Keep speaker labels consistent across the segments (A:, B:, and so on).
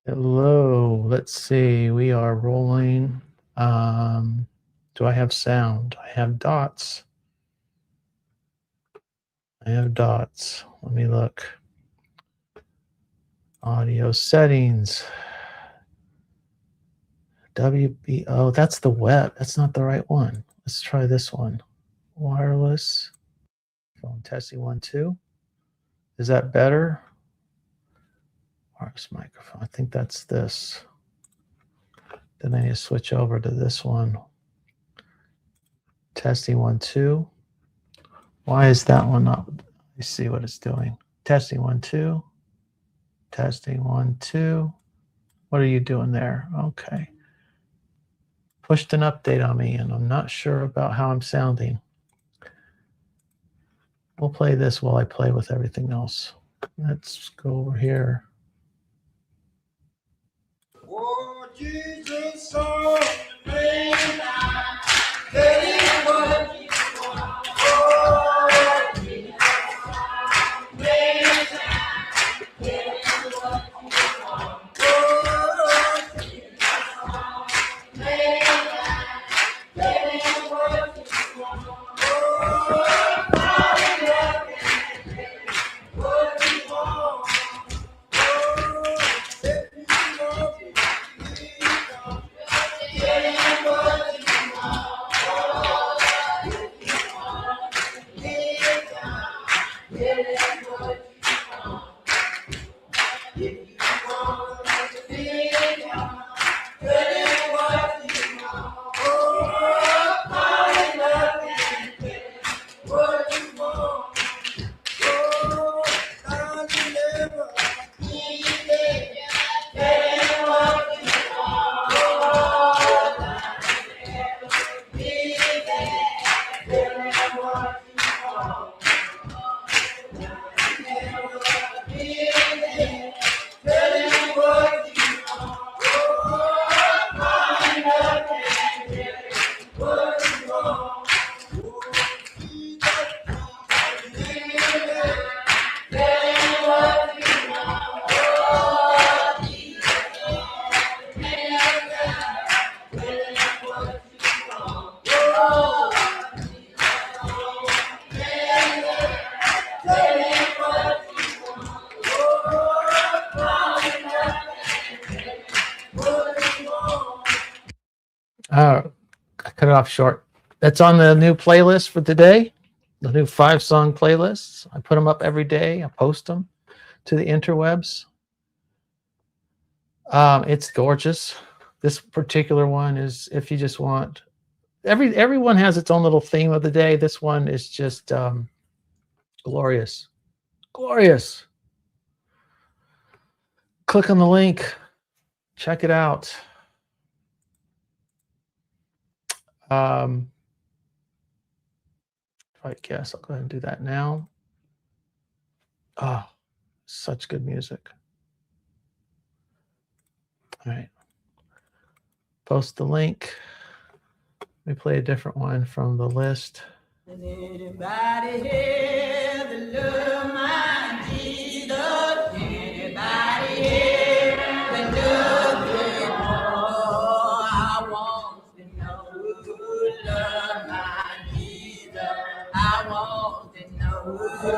A: Hello, let's see. We are rolling. Do I have sound? I have dots. I have dots. Let me look. Audio settings. WBO. That's the web. That's not the right one. Let's try this one. Wireless. Phone testing 1, 2. Is that better? Wireless microphone. I think that's this. Then I need to switch over to this one. Testing 1, 2. Why is that one not? Let me see what it's doing. Testing 1, 2. Testing 1, 2. What are you doing there? Okay. Pushed an update on me, and I'm not sure about how I'm sounding. We'll play this while I play with everything else. Let's go over here. Oh, Jesus, oh, I cut it off short. That's on the new playlist for today, the new 5-song playlists. I put them up every day. I post them to the interwebs. It's gorgeous. This particular one is, if you just want, everyone has its own little theme of the day. This one is just glorious. Glorious. Click on the link. Check it out. I guess I'll go ahead and do that now. Oh, such good music. All right. Post the link. Let me play a different one from the list. Anybody here that love my Jesus? Anybody here that love him? Oh, I want to know who love my Jesus. I want to know who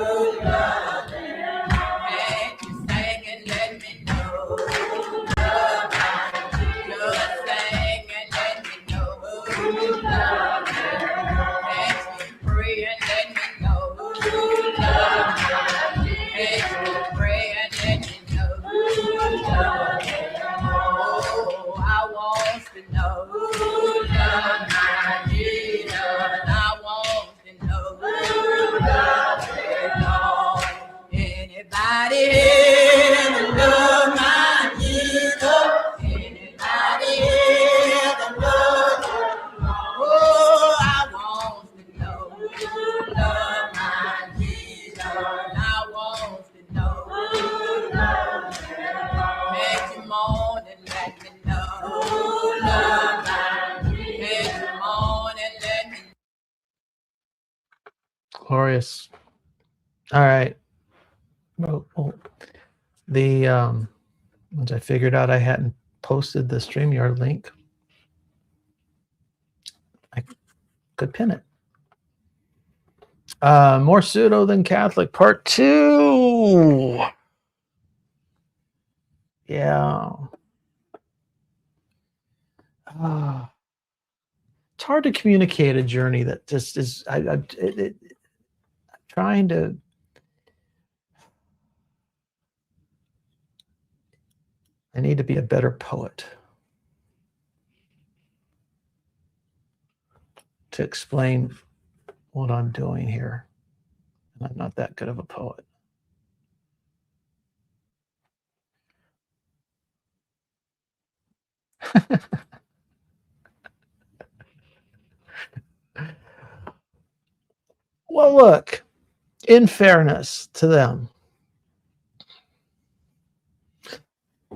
A: love him. Make you sing and let me know who love my Jesus. Sing and let me know who love him. Pray and let me know who love me. Pray and let me know who love me. Oh, I want to know who love my Jesus. I want to know who love me. Anybody here that love my Jesus? Anybody here that love me? Oh, I want to know who love my Jesus. I want to know who love me. Make you mourn and let me know who love my Jesus. Make you mourn and let me know. Glorious. All right. The Once I figured out I hadn't posted the StreamYard link, I could pin it. More pseudo than Catholic, part 2. Yeah. It's hard to communicate a journey that just is. Trying to. I need to be a better poet to explain what I'm doing here. And I'm not that good of a poet. Well, look, in fairness to them,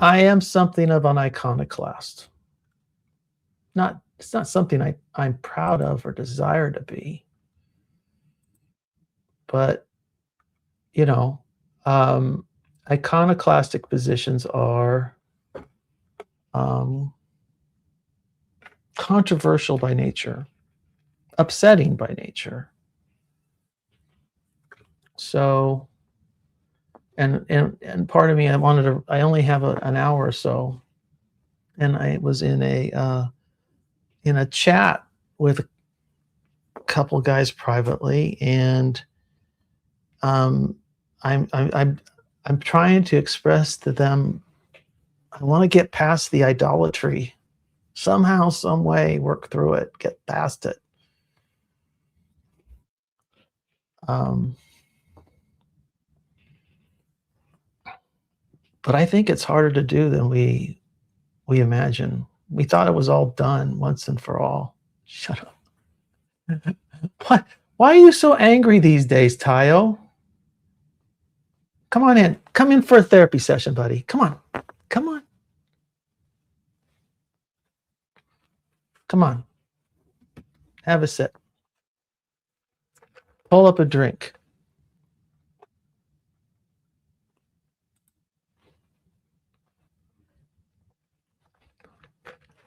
A: I am something of an iconoclast. It's not something I'm proud of or desire to be. But, you know, iconoclastic positions are controversial by nature, upsetting by nature. So, and part of me, I only have an hour or so, and I was in a chat with a couple guys privately, and I'm trying to express to them, I want to get past the idolatry, somehow, some way, work through it, get past it. But I think it's harder to do than we imagine. We thought it was all done once and for all. Shut up. Why are you so angry these days, Tayo? Come on in. Come in for a therapy session, buddy. Come on. Come on. Come on. Have a sip. Pull up a drink.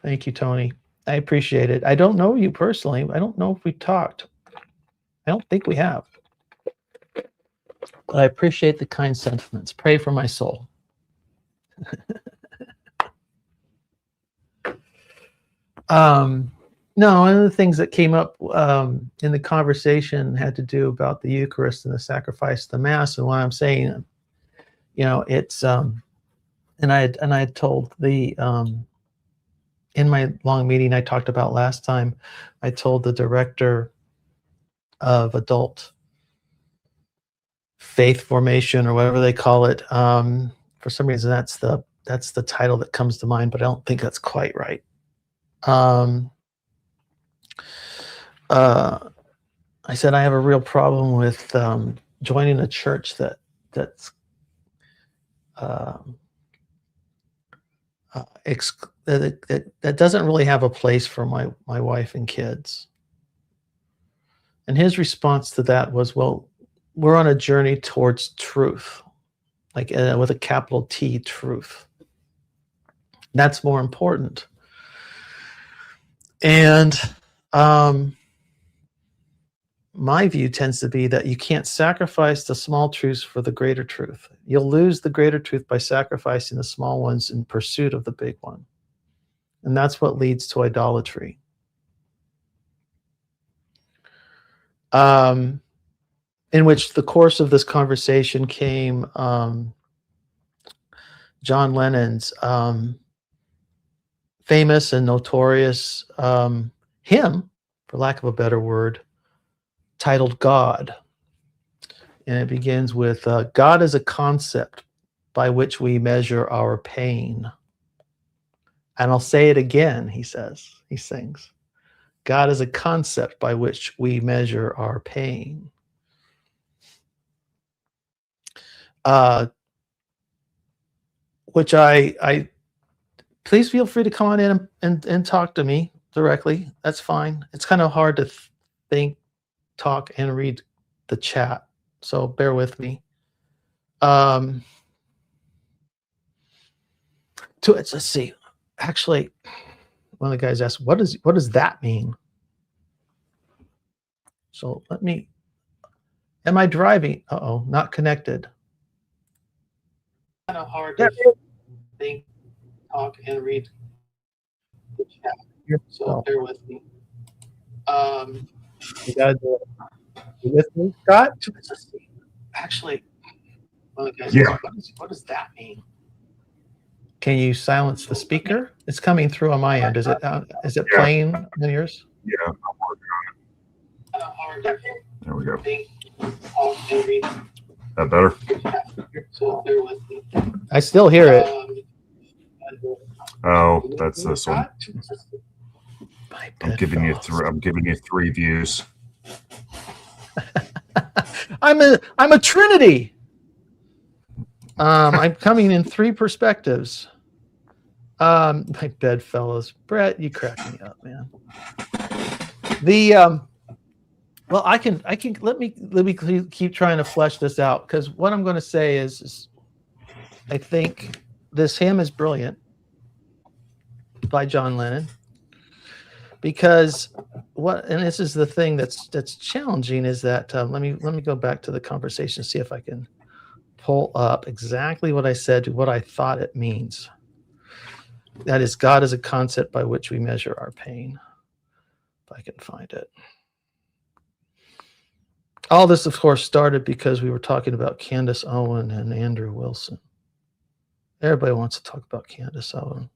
A: Thank you, Tony. I appreciate it. I don't know you personally. I don't know if we talked. I don't think we have. But I appreciate the kind sentiments. Pray for my soul. No, one of the things that came up in the conversation had to do about the Eucharist and the sacrifice of the Mass. And what I'm saying, it's and I had told the in my long meeting I talked about last time, I told the director of adult faith formation or whatever they call it. For some reason, that's the title that comes to mind, but I don't think that's quite right. I said I have a real problem with joining a church that doesn't really have a place for my wife and kids. And his response to that was, well, we're on a journey towards truth, like with a capital T, truth. That's more important. And my view tends to be that you can't sacrifice the small truths for the greater truth. You'll lose the greater truth by sacrificing the small ones in pursuit of the big one. And that's what leads to idolatry. In which the course of this conversation came John Lennon's famous and notorious hymn, for lack of a better word, titled God. And it begins with, God is a concept by which we measure our pain. And I'll say it again, he sings. God is a concept by which we measure our pain. Which I please feel free to come on in and talk to me directly. That's fine. It's kind of hard to think, talk, and read the chat, so bear with me. Let's see. Actually, one of the guys asked, what does that mean? So am I driving? Uh-oh, not connected. Kind of hard to think, talk, and read the chat. So bear with me. You guys are with me, Scott? Let's see. Actually, one of the guys asked, what does that mean? Can you silence the speaker? It's coming through on my end. Is it playing in yours?
B: Yeah, I'm working on it. There we go. That better?
A: I still hear it.
B: Oh, that's this one. I'm giving you 3 views.
A: I'm a Trinity. I'm coming in 3 perspectives. My bedfellows, Brett, you crack me up, man. Well, I can let me keep trying to flesh this out, because what I'm going to say is I think this hymn is brilliant by John Lennon, because and this is the thing that's challenging, is that let me go back to the conversation, see if I can pull up exactly what I said to what I thought it means. That is, God is a concept by which we measure our pain. If I can find it. All this, of course, started because we were talking about Candace Owen and Andrew Wilson. Everybody wants to talk about Candace Owen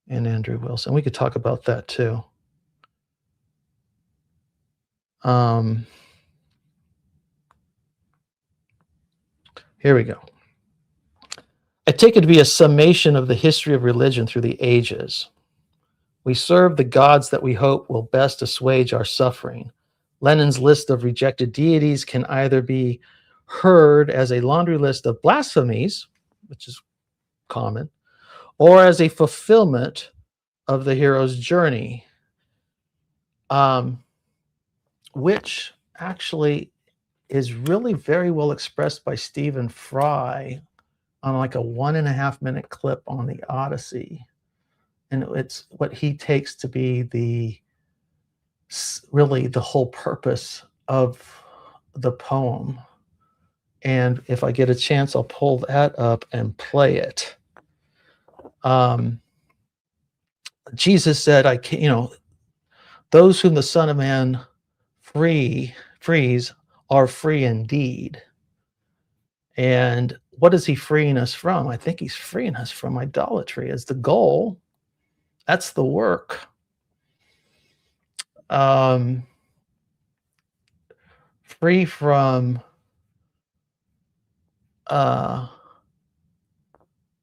A: and Andrew Wilson. We could talk about that too. Here we go. I take it to be a summation of the history of religion through the ages. We serve the gods that we hope will best assuage our suffering. Lenin's list of rejected deities can either be heard as a laundry list of blasphemies, which is common, or as a fulfillment of the hero's journey, which actually is really very well expressed by Stephen Fry on like a 1.5 minute clip on the Odyssey. And it's what he takes to be really the whole purpose of the poem. And if I get a chance, I'll pull that up and play it. Jesus said, those whom the Son of Man frees are free indeed. And what is he freeing us from? I think he's freeing us from idolatry as the goal. That's the work. Free from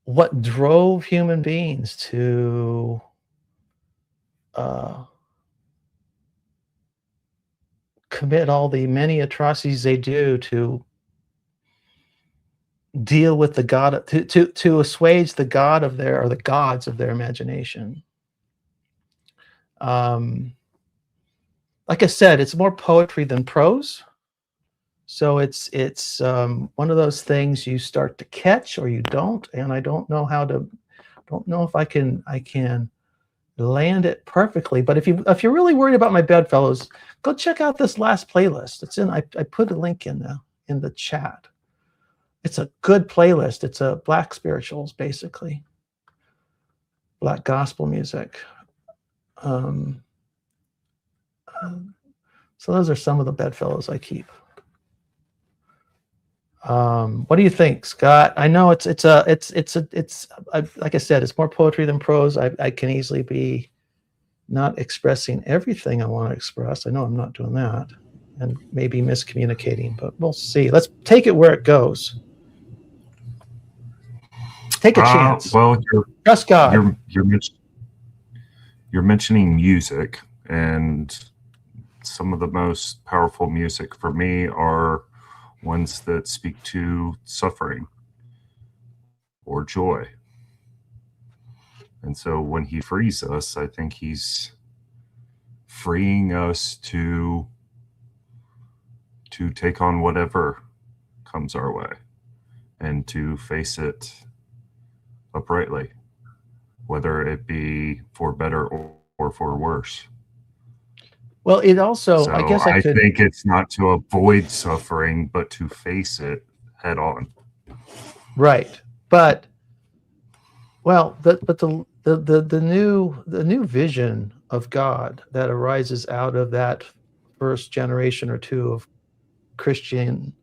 A: what drove human beings to commit all the many atrocities they do, to deal with the God, to assuage the God of their, or the gods of their imagination. Like I said, it's more poetry than prose. So it's one of those things you start to catch or you don't, and I don't know if I can land it perfectly. But if you're really worried about my bedfellows, go check out this last playlist. It's in I put a link in the chat. It's a good playlist. It's a Black spirituals, basically, Black gospel music. So those are some of the bedfellows I keep. What do you think, Scott? I know it's like I said, it's more poetry than prose. I can easily be not expressing everything I want to express. I know I'm not doing that, and maybe miscommunicating, but we'll see. Let's take it where it goes. Take a chance.
B: Well,
A: trust God.
B: You're mentioning music, and some of the most powerful music for me are ones that speak to suffering or joy. And so when he frees us, I think he's freeing us to take on whatever comes our way and to face it uprightly, whether it be for better or for worse.
A: Well, it also,
B: So
A: I guess I
B: I
A: could,
B: think it's not to avoid suffering, but to face it head on.
A: right. But, well, the new vision of God that arises out of that first generation or two of Christian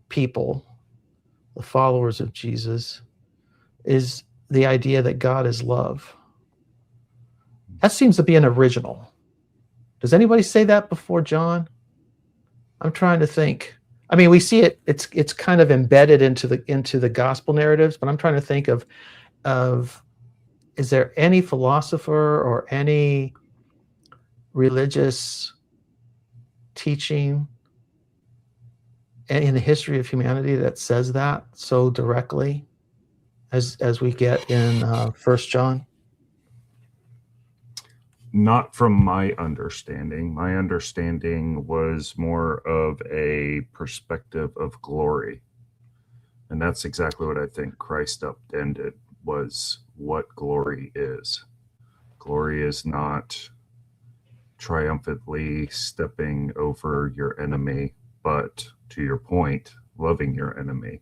A: people, the followers of Jesus, is the idea that God is love. That seems to be an original. Does anybody say that before John? I'm trying to think. I mean, we see it. It's kind of embedded into the gospel narratives, but I'm trying to think of is there any philosopher or any religious teaching in the history of humanity that says that so directly as we get in First John?
B: Not from my understanding. My understanding was more of a perspective of glory. And that's exactly what I think Christ upended, was what glory is. Glory is not triumphantly stepping over your enemy, but to your point, loving your enemy.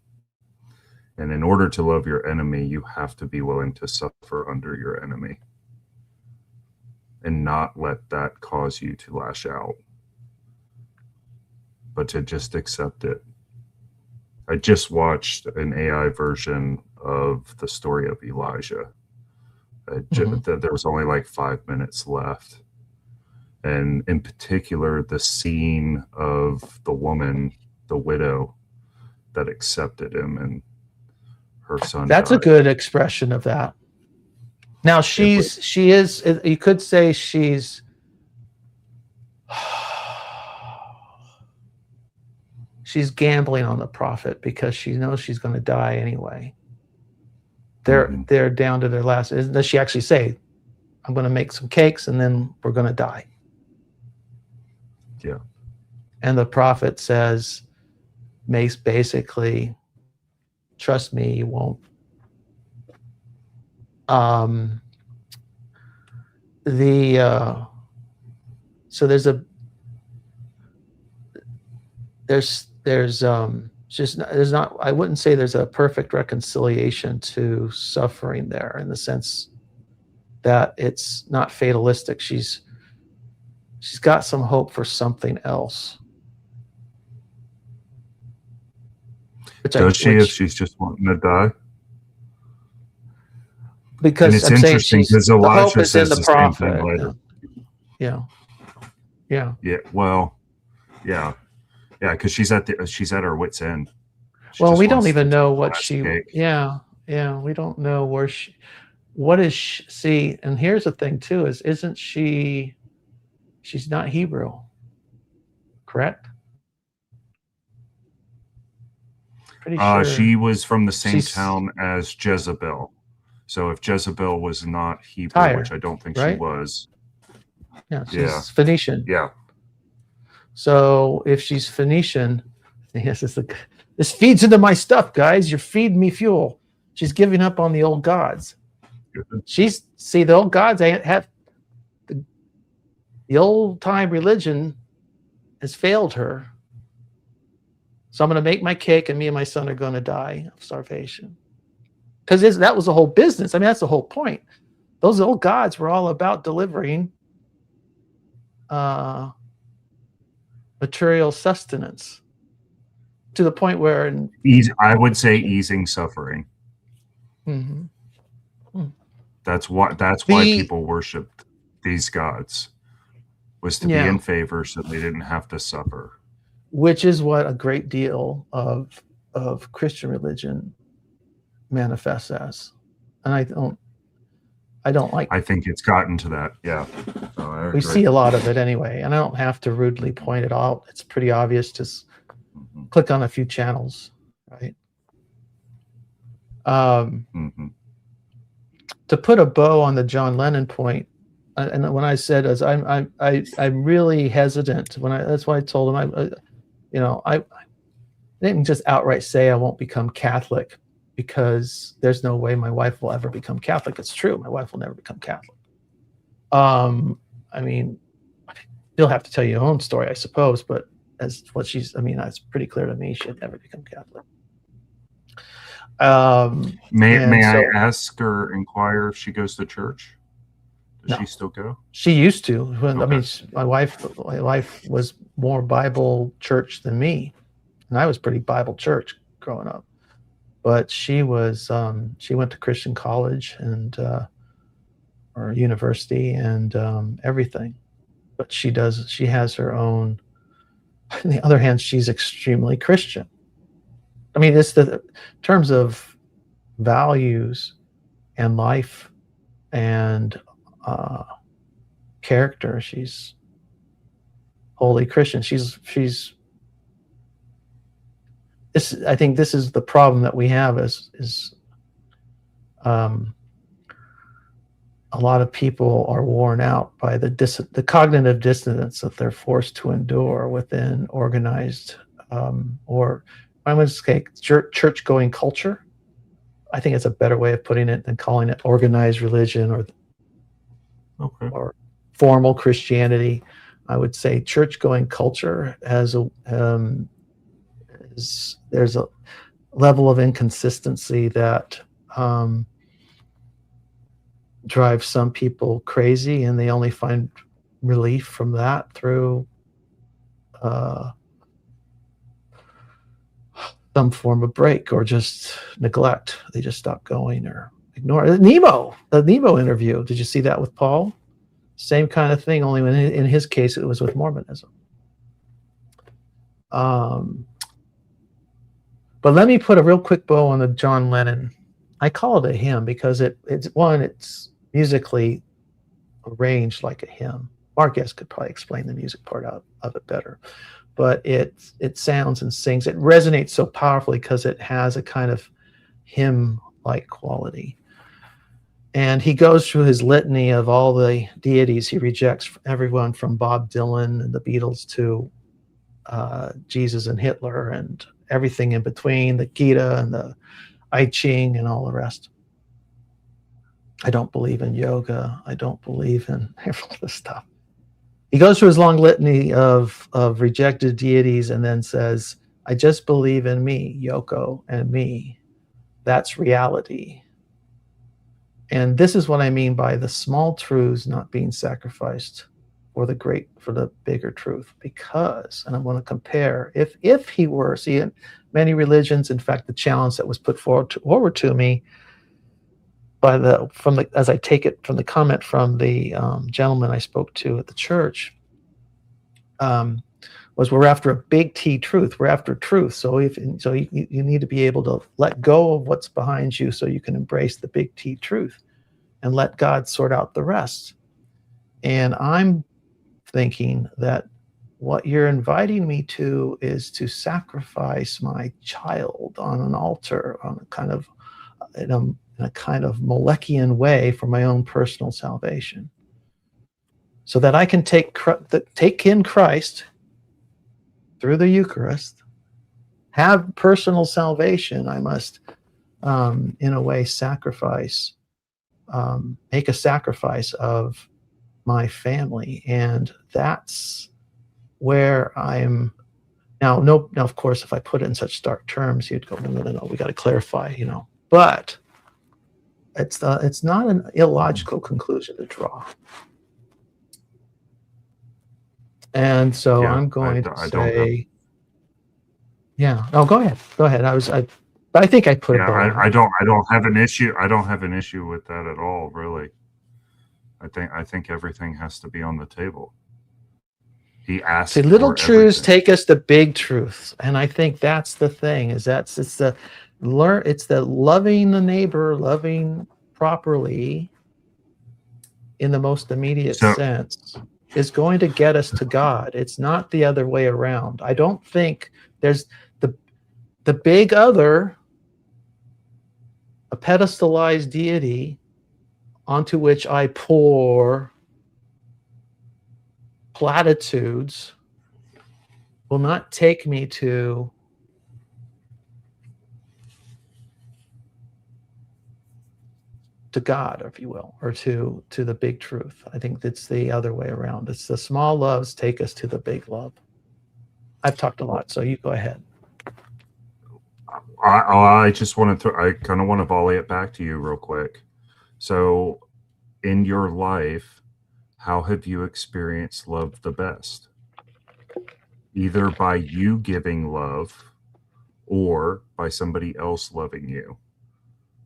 B: And in order to love your enemy, you have to be willing to suffer under your enemy and not let that cause you to lash out, but to just accept it. I just watched an AI version of the story of Elijah. There was only like 5 minutes left. And in particular, the scene of the woman, the widow, that accepted him and her son
A: That's
B: died.
A: a good expression of that. Now she is, you could say she's gambling on the prophet because she knows she's going to die anyway. They're down to their last. Does she actually say, I'm going to make some cakes and then we're going to die?
B: Yeah.
A: And the prophet says, makes basically, trust me, you won't. So there's not, I wouldn't say there's a perfect reconciliation to suffering there, in the sense that it's not fatalistic. She's got some hope for something else.
B: Does she, if she's just wanting to die?
A: Because
B: it's
A: I'm saying
B: interesting because Elijah says the same thing later.
A: Yeah.
B: Well, yeah, because she's at her wit's end.
A: Well, we don't even know what she. Yeah, we don't know where she. What is she? See, and here's the thing too: isn't she? She's not Hebrew, correct? Pretty sure
B: she was from the same town as Jezebel. So if Jezebel was not Hebrew,
A: Tyre,
B: which I don't think
A: right?
B: she was.
A: Yeah, she's Phoenician.
B: Yeah.
A: So if she's Phoenician, yes, this feeds into my stuff, guys. You're feeding me fuel. She's giving up on the old gods. The old gods have the old time religion has failed her. So I'm going to make my cake, and me and my son are going to die of starvation. Because that was the whole business. I mean, that's the whole point. Those old gods were all about delivering material sustenance, to the point where
B: I would say easing suffering. That's why people worshipped these gods, was to be in favor so they didn't have to suffer.
A: Which is what a great deal of Christian religion manifests as. And I don't like.
B: I think it's gotten to that. Yeah.
A: We see a lot of it anyway, and I don't have to rudely point it out. It's pretty obvious. Just click on a few channels, right? To put a bow on the John Lennon point, and when I said, as I'm really hesitant that's why I told him I didn't just outright say I won't become Catholic, because there's no way my wife will ever become Catholic. It's true. My wife will never become Catholic. I mean, she'll have to tell you her own story, I suppose, but as what she's, I mean, it's pretty clear to me she'd never become Catholic.
B: May I ask or inquire if she goes to church? Does
A: No.
B: she still go?
A: She used to. When,
B: Okay.
A: I mean, my wife was more Bible church than me, and I was pretty Bible church growing up. But she was, she went to Christian college and or university and everything. But she has her own. On the other hand, she's extremely Christian. I mean, it's in terms of values and life and character, she's wholly Christian. She's this. I think this is the problem that we have is a lot of people are worn out by the cognitive dissonance that they're forced to endure within organized or I would say church-going culture. I think it's a better way of putting it than calling it organized religion or formal Christianity. I would say church-going culture has there's a level of inconsistency that drives some people crazy, and they only find relief from that through some form of break or just neglect. They just stop going or ignore it. The Nemo interview. Did you see that with Paul? Same kind of thing, only in his case it was with Mormonism. But let me put a real quick bow on the John Lennon. I call it a hymn because it's musically arranged like a hymn. Mark S. could probably explain the music part of it better. But it sounds and sings. It resonates so powerfully because it has a kind of hymn-like quality. And he goes through his litany of all the deities. He rejects everyone from Bob Dylan and the Beatles to Jesus and Hitler and everything in between, the Gita and the I Ching and all the rest. I don't believe in yoga. I don't believe in all this stuff. He goes through his long litany of rejected deities and then says, I just believe in me, Yoko, and me. That's reality. And this is what I mean by the small truths not being sacrificed for the bigger truth. Because, and I want to compare, if he were, see, in many religions, in fact, the challenge that was put forward to me as I take it from the comment from the gentleman I spoke to at the church, was we're after a big T truth. We're after truth. So you need to be able to let go of what's behind you so you can embrace the big T truth and let God sort out the rest. And I'm thinking that what you're inviting me to is to sacrifice my child on an altar, on a kind of in a kind of Molekian way for my own personal salvation, so that I can take in Christ through the Eucharist, have personal salvation. I must, in a way, make a sacrifice of my family, and that's where I'm now. No, of course, if I put it in such stark terms, you'd go, no, we got to clarify, But it's not an illogical conclusion to draw. And so I'm going to say, yeah. No, go ahead. But I think I put it.
B: I don't have an issue. I don't have an issue with that at all, really. I think everything has to be on the table. He asked.
A: Little truths take us to big truths, and I think that's the thing. It's the loving the neighbor, loving properly, in the most immediate sense, is going to get us to God. It's not the other way around. I don't think there's the big other, a pedestalized deity onto which I pour platitudes, will not take me to God, if you will, or to the big truth. I think it's the other way around. It's the small loves take us to the big love. I've talked a lot, so you go ahead.
B: I just want to I kind of want to volley it back to you real quick. So in your life, how have you experienced love the best? Either by you giving love or by somebody else loving you.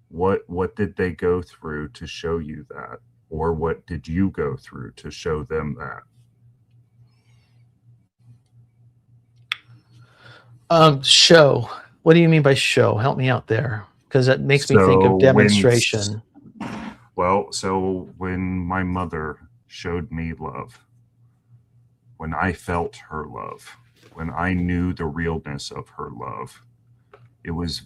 B: What did they go through to show you that? Or what did you go through to show them that?
A: Show. What do you mean by show? Help me out there, because it makes me think of demonstration.
B: So when my mother showed me love, when I felt her love, when I knew the realness of her love, it was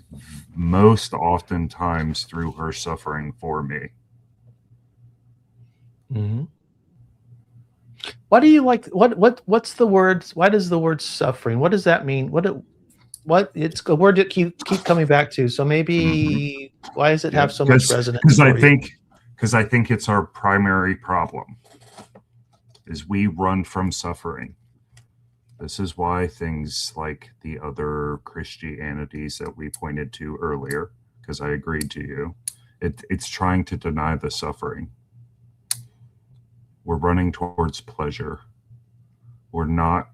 B: most oftentimes through her suffering for me.
A: Mm-hmm. Why do you like what's the word? Why does the word suffering? What does that mean? What it's a word that keep coming back to. So maybe why does it have so much resonance?
B: Because I think it's our primary problem is we run from suffering. This is why things like the other Christianities that we pointed to earlier, because I agreed to you, it's trying to deny the suffering. We're running towards pleasure. We're not,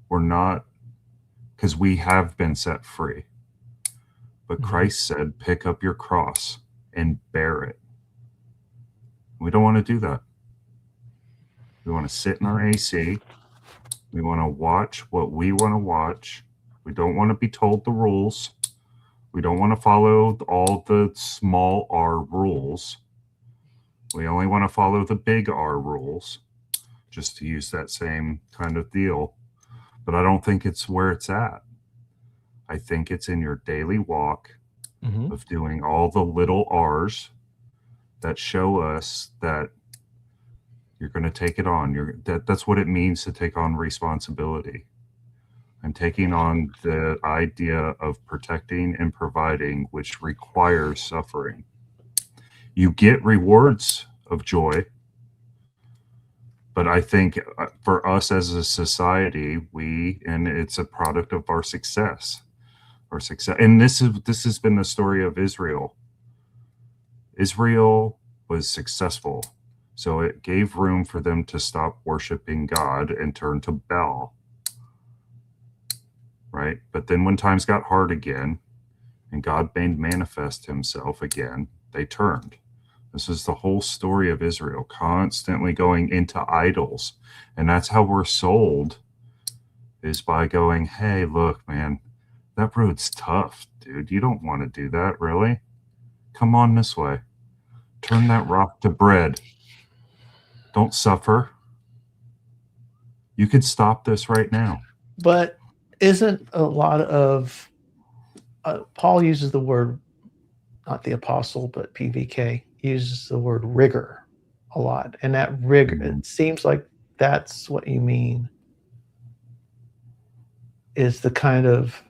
B: because we have been set free. But Christ said, pick up your cross and bear it. We don't want to do that. We want to sit in our AC. We want to watch what we want to watch. We don't want to be told the rules. We don't want to follow all the small R rules. We only want to follow the big R rules, just to use that same kind of deal. But I don't think it's where it's at. I think it's in your daily walk of doing all the little R's that show us that you're going to take it on. That's what it means to take on responsibility. And taking on the idea of protecting and providing, which requires suffering. You get rewards of joy, but I think for us as a society, and it's a product of our success. And this has been the story of Israel. Israel was successful, so it gave room for them to stop worshiping God and turn to Baal. Right? But then when times got hard again and God made manifest himself again, they turned. This is the whole story of Israel, constantly going into idols. And that's how we're sold, is by going, hey, look, man, that road's tough, dude. You don't want to do that, really. Come on this way. Turn that rock to bread. Don't suffer. You could stop this right now.
A: But isn't a lot of Paul uses the word, not the apostle, but PVK uses the word rigor a lot, and that rigor, it seems like that's what you mean, is the kind of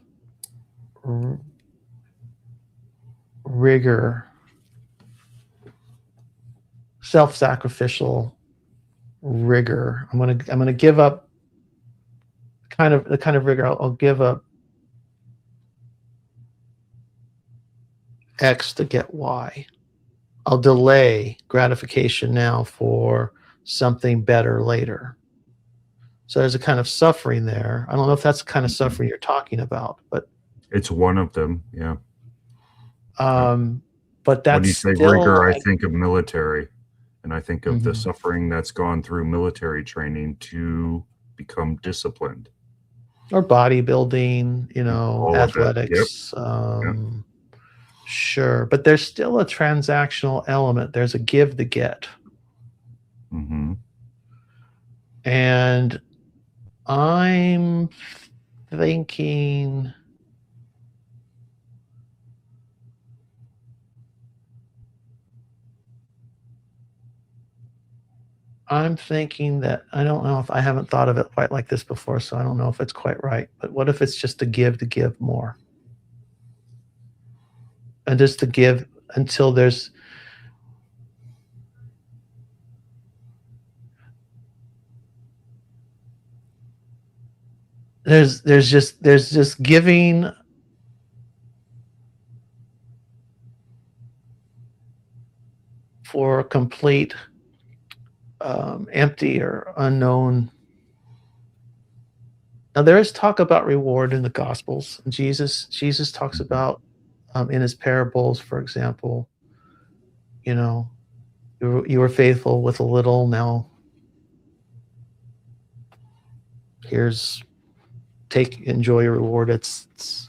A: rigor, self-sacrificial rigor. I'm gonna give up the kind of rigor. I'll give up X to get Y. I'll delay gratification now for something better later. So there's a kind of suffering there. I don't know if that's the kind of suffering you're talking about, but
B: it's one of them, yeah.
A: But that's
B: when you say
A: still,
B: rigor, I think of military, and I think of the suffering that's gone through military training to become disciplined.
A: Or bodybuilding, athletics. Sure, but there's still a transactional element. There's a give to get. And I'm thinking that, I don't know if I haven't thought of it quite like this before, so I don't know if it's quite right. But what if it's just to give more? And just to give until there's there's just giving for a complete empty or unknown. Now there is talk about reward in the Gospels. Jesus talks about in his parables, for example, you know, you were faithful with a little. Now here's enjoy your reward. It's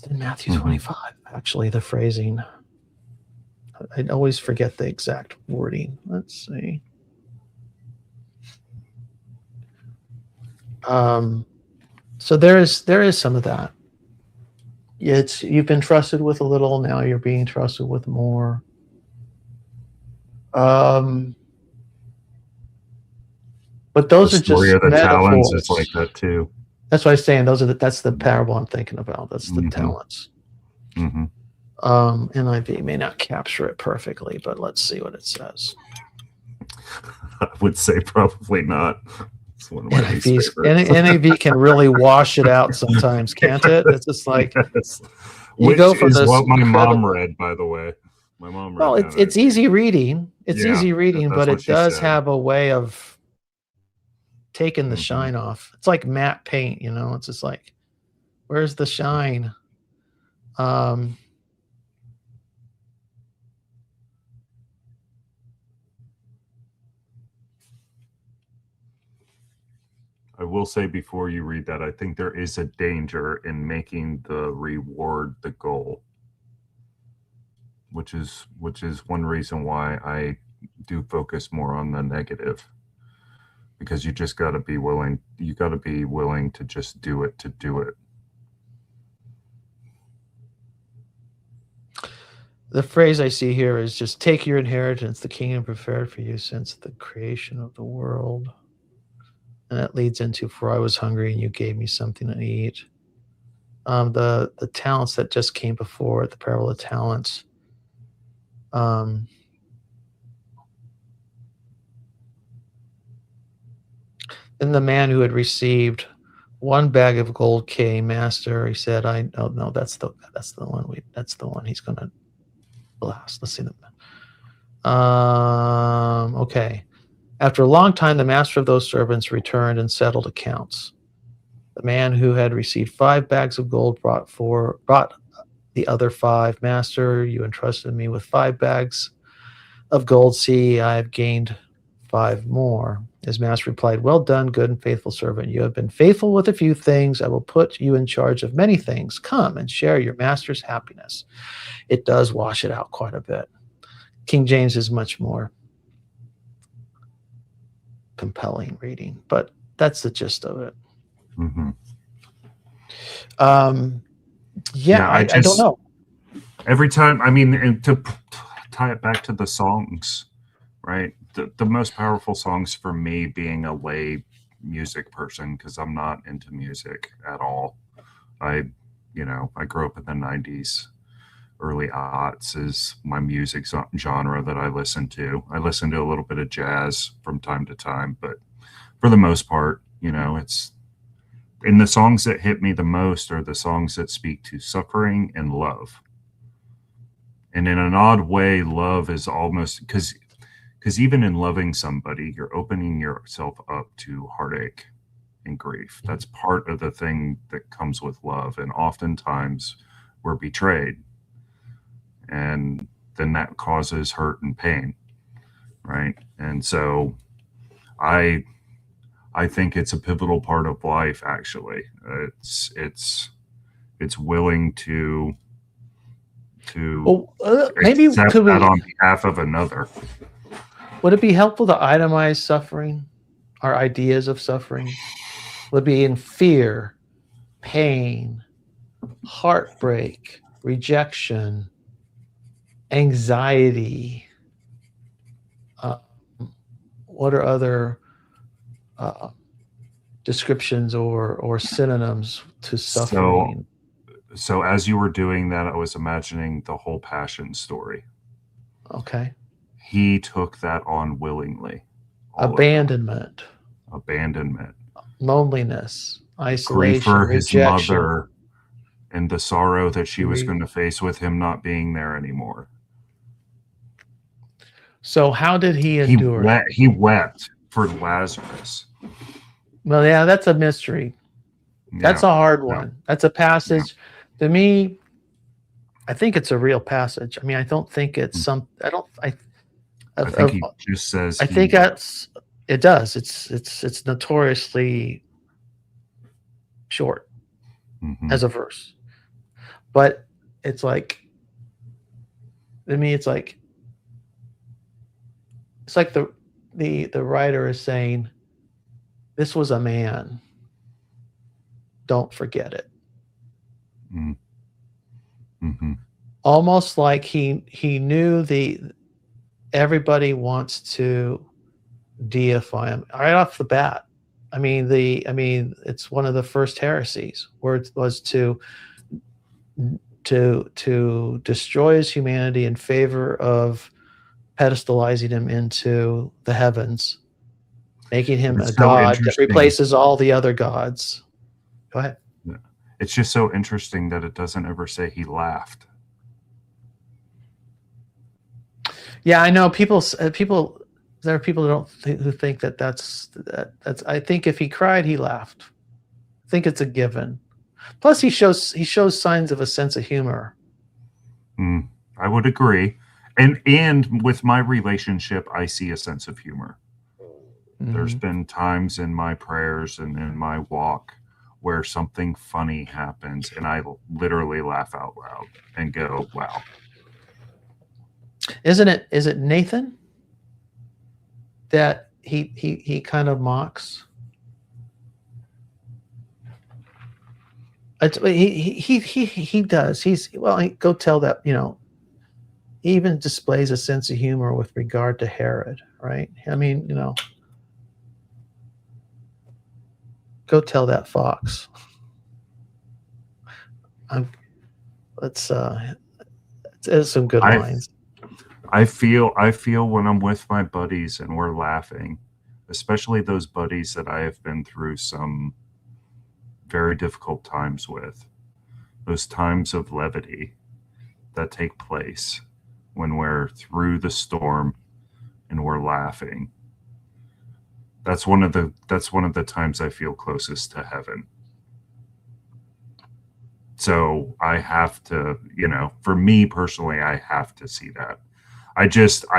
A: in Matthew 25. Actually, the phrasing. I always forget the exact wording. Let's see. So there is some of that. You've been trusted with a little, now you're being trusted with more. But those
B: the
A: are just
B: story of the
A: metaphors.
B: talents is like that too.
A: That's what I'm saying. That's the parable I'm thinking about. That's the talents. NIV may not capture it perfectly, but let's see what it says.
B: I would say probably not. It's one of my least favorites.
A: NIV can really wash it out sometimes, can't it? It's just like
B: which go from is what my mom read, by the way. My mom read.
A: Well, it's easy reading. It's easy reading, but it does have a way of taking the shine off. It's like matte paint, you know. It's just like, where's the shine?
B: I will say before you read that, I think there is a danger in making the reward the goal, which is one reason why I do focus more on the negative, because you just got to be willing. You got to be willing to just do it to do it.
A: The phrase I see here is just take your inheritance, the kingdom prepared for you since the creation of the world. And that leads into, for I was hungry and you gave me something to eat. The talents that just came before, the parable of talents. Then the man who had received one bag of gold came, Master, he said, no, that's the one he's going to blast. Let's see them. Okay. After a long time, the master of those servants returned and settled accounts. The man who had received 5 bags of gold brought the other 5. Master, you entrusted me with 5 bags of gold. See, I have gained 5 more. His master replied, well done, good and faithful servant. You have been faithful with a few things. I will put you in charge of many things. Come and share your master's happiness. It does wash it out quite a bit. King James is much more compelling reading, but that's the gist of it. I don't know.
B: Every time, I mean, and to tie it back to the songs, right? The most powerful songs for me, being a lay music person, because I'm not into music at all. I grew up in the 90s. Early aughts is my music genre that I listen to. I listen to a little bit of jazz from time to time, but for the most part, it's in the songs that hit me the most are the songs that speak to suffering and love. And in an odd way, love is almost because even in loving somebody, you're opening yourself up to heartache and grief. That's part of the thing that comes with love. And oftentimes we're betrayed. And then that causes hurt and pain, right? And so I think it's a pivotal part of life, actually. It's willing to
A: maybe
B: accept that on behalf of another.
A: Would it be helpful to itemize suffering, our ideas of suffering? Would be in fear, pain, heartbreak, rejection, anxiety. What are other descriptions or synonyms to suffering?
B: So as you were doing that, I was imagining the whole Passion story.
A: Okay.
B: He took that on willingly.
A: Abandonment.
B: Abandonment.
A: Loneliness. isolation,
B: for his
A: rejection.
B: mother, and the sorrow that she was going to face with him not being there anymore.
A: So how did he endure?
B: He wept for Lazarus.
A: Well, yeah, that's a mystery. That's a hard one. That's a passage. To me, I think it's a real passage. I mean, I don't think it's some. I don't. I
B: think he just says.
A: I think that's. It does. It's notoriously short as a verse, but it's like. To me, it's like the writer is saying, "This was a man. Don't forget it." Almost like he knew everybody wants to deify him right off the bat. I mean, it's one of the first heresies where it was to destroy his humanity in favor of pedestalizing him into the heavens, making him a god that replaces all the other gods. Go ahead.
B: It's just so interesting that it doesn't ever say he laughed.
A: Yeah, I know people. There are people who think that's. I think if he cried, he laughed. I think it's a given. Plus, he shows signs of a sense of humor.
B: I would agree, and with my relationship, I see a sense of humor. There's been times in my prayers and in my walk where something funny happens, and I literally laugh out loud and go, "Wow."
A: Is it Nathan that he kind of mocks? He does. Go tell that, he even displays a sense of humor with regard to Herod, right? I mean, go tell that fox. It's some good lines.
B: I feel when I'm with my buddies and we're laughing, especially those buddies that I have been through some very difficult times with, those times of levity that take place when we're through the storm and we're laughing. That's one of the times I feel closest to heaven. So I have to, for me personally, I have to see that. I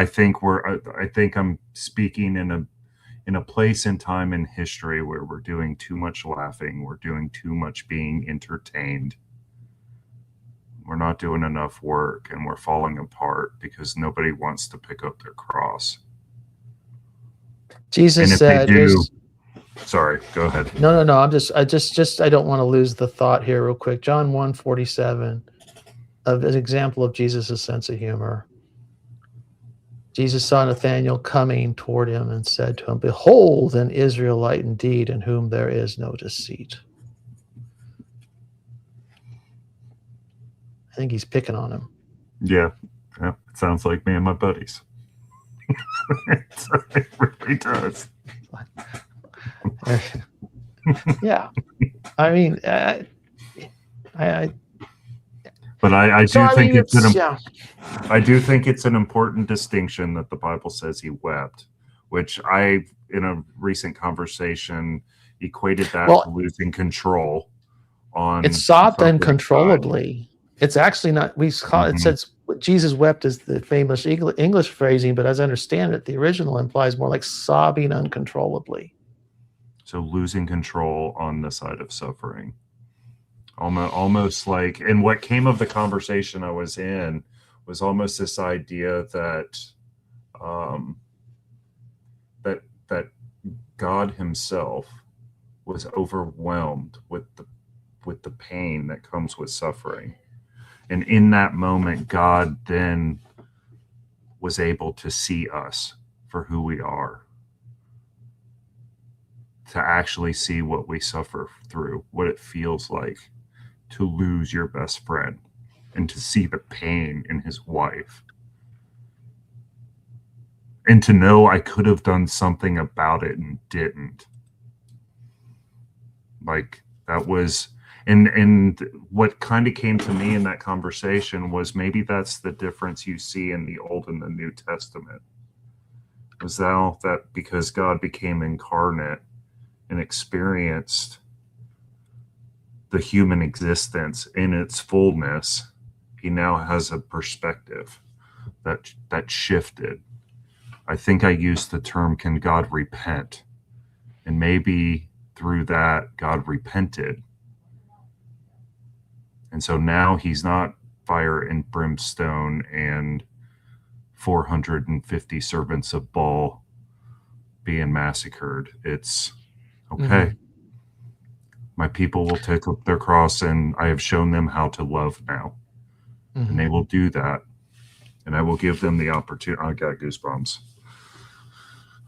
B: think I'm speaking in a place in time in history where we're doing too much laughing. We're doing too much being entertained. We're not doing enough work, and we're falling apart because nobody wants to pick up their cross.
A: Jesus said,
B: sorry, go ahead.
A: No. I don't want to lose the thought here real quick. John 1:47, of an example of Jesus' sense of humor. Jesus saw Nathanael coming toward him and said to him, "Behold, an Israelite indeed, in whom there is no deceit." I think he's picking on him.
B: Yeah, it sounds like me and my buddies. It really does.
A: Yeah, I mean,
B: I do think it's an important distinction that the Bible says he wept, which I, in a recent conversation, equated that to losing control.
A: It sobbed uncontrollably. It's actually not. We call it says Jesus wept is the famous English phrasing, but as I understand it, the original implies more like sobbing uncontrollably.
B: So losing control on the side of suffering. Almost like, and what came of the conversation I was in was almost this idea that that God himself was overwhelmed with the pain that comes with suffering. And in that moment, God then was able to see us for who we are, to actually see what we suffer through, what it feels like to lose your best friend, and to see the pain in his wife. And to know I could have done something about it and didn't. Like, That was, and what kind of came to me in that conversation was maybe that's the difference you see in the Old and the New Testament. Was that because God became incarnate and experienced the human existence in its fullness, he now has a perspective that shifted. I think I used the term, can God repent? And maybe through that, God repented. And so now he's not fire and brimstone and 450 servants of Baal being massacred. It's okay. My people will take up their cross, and I have shown them how to love now. And they will do that. And I will give them the opportunity. I got goosebumps.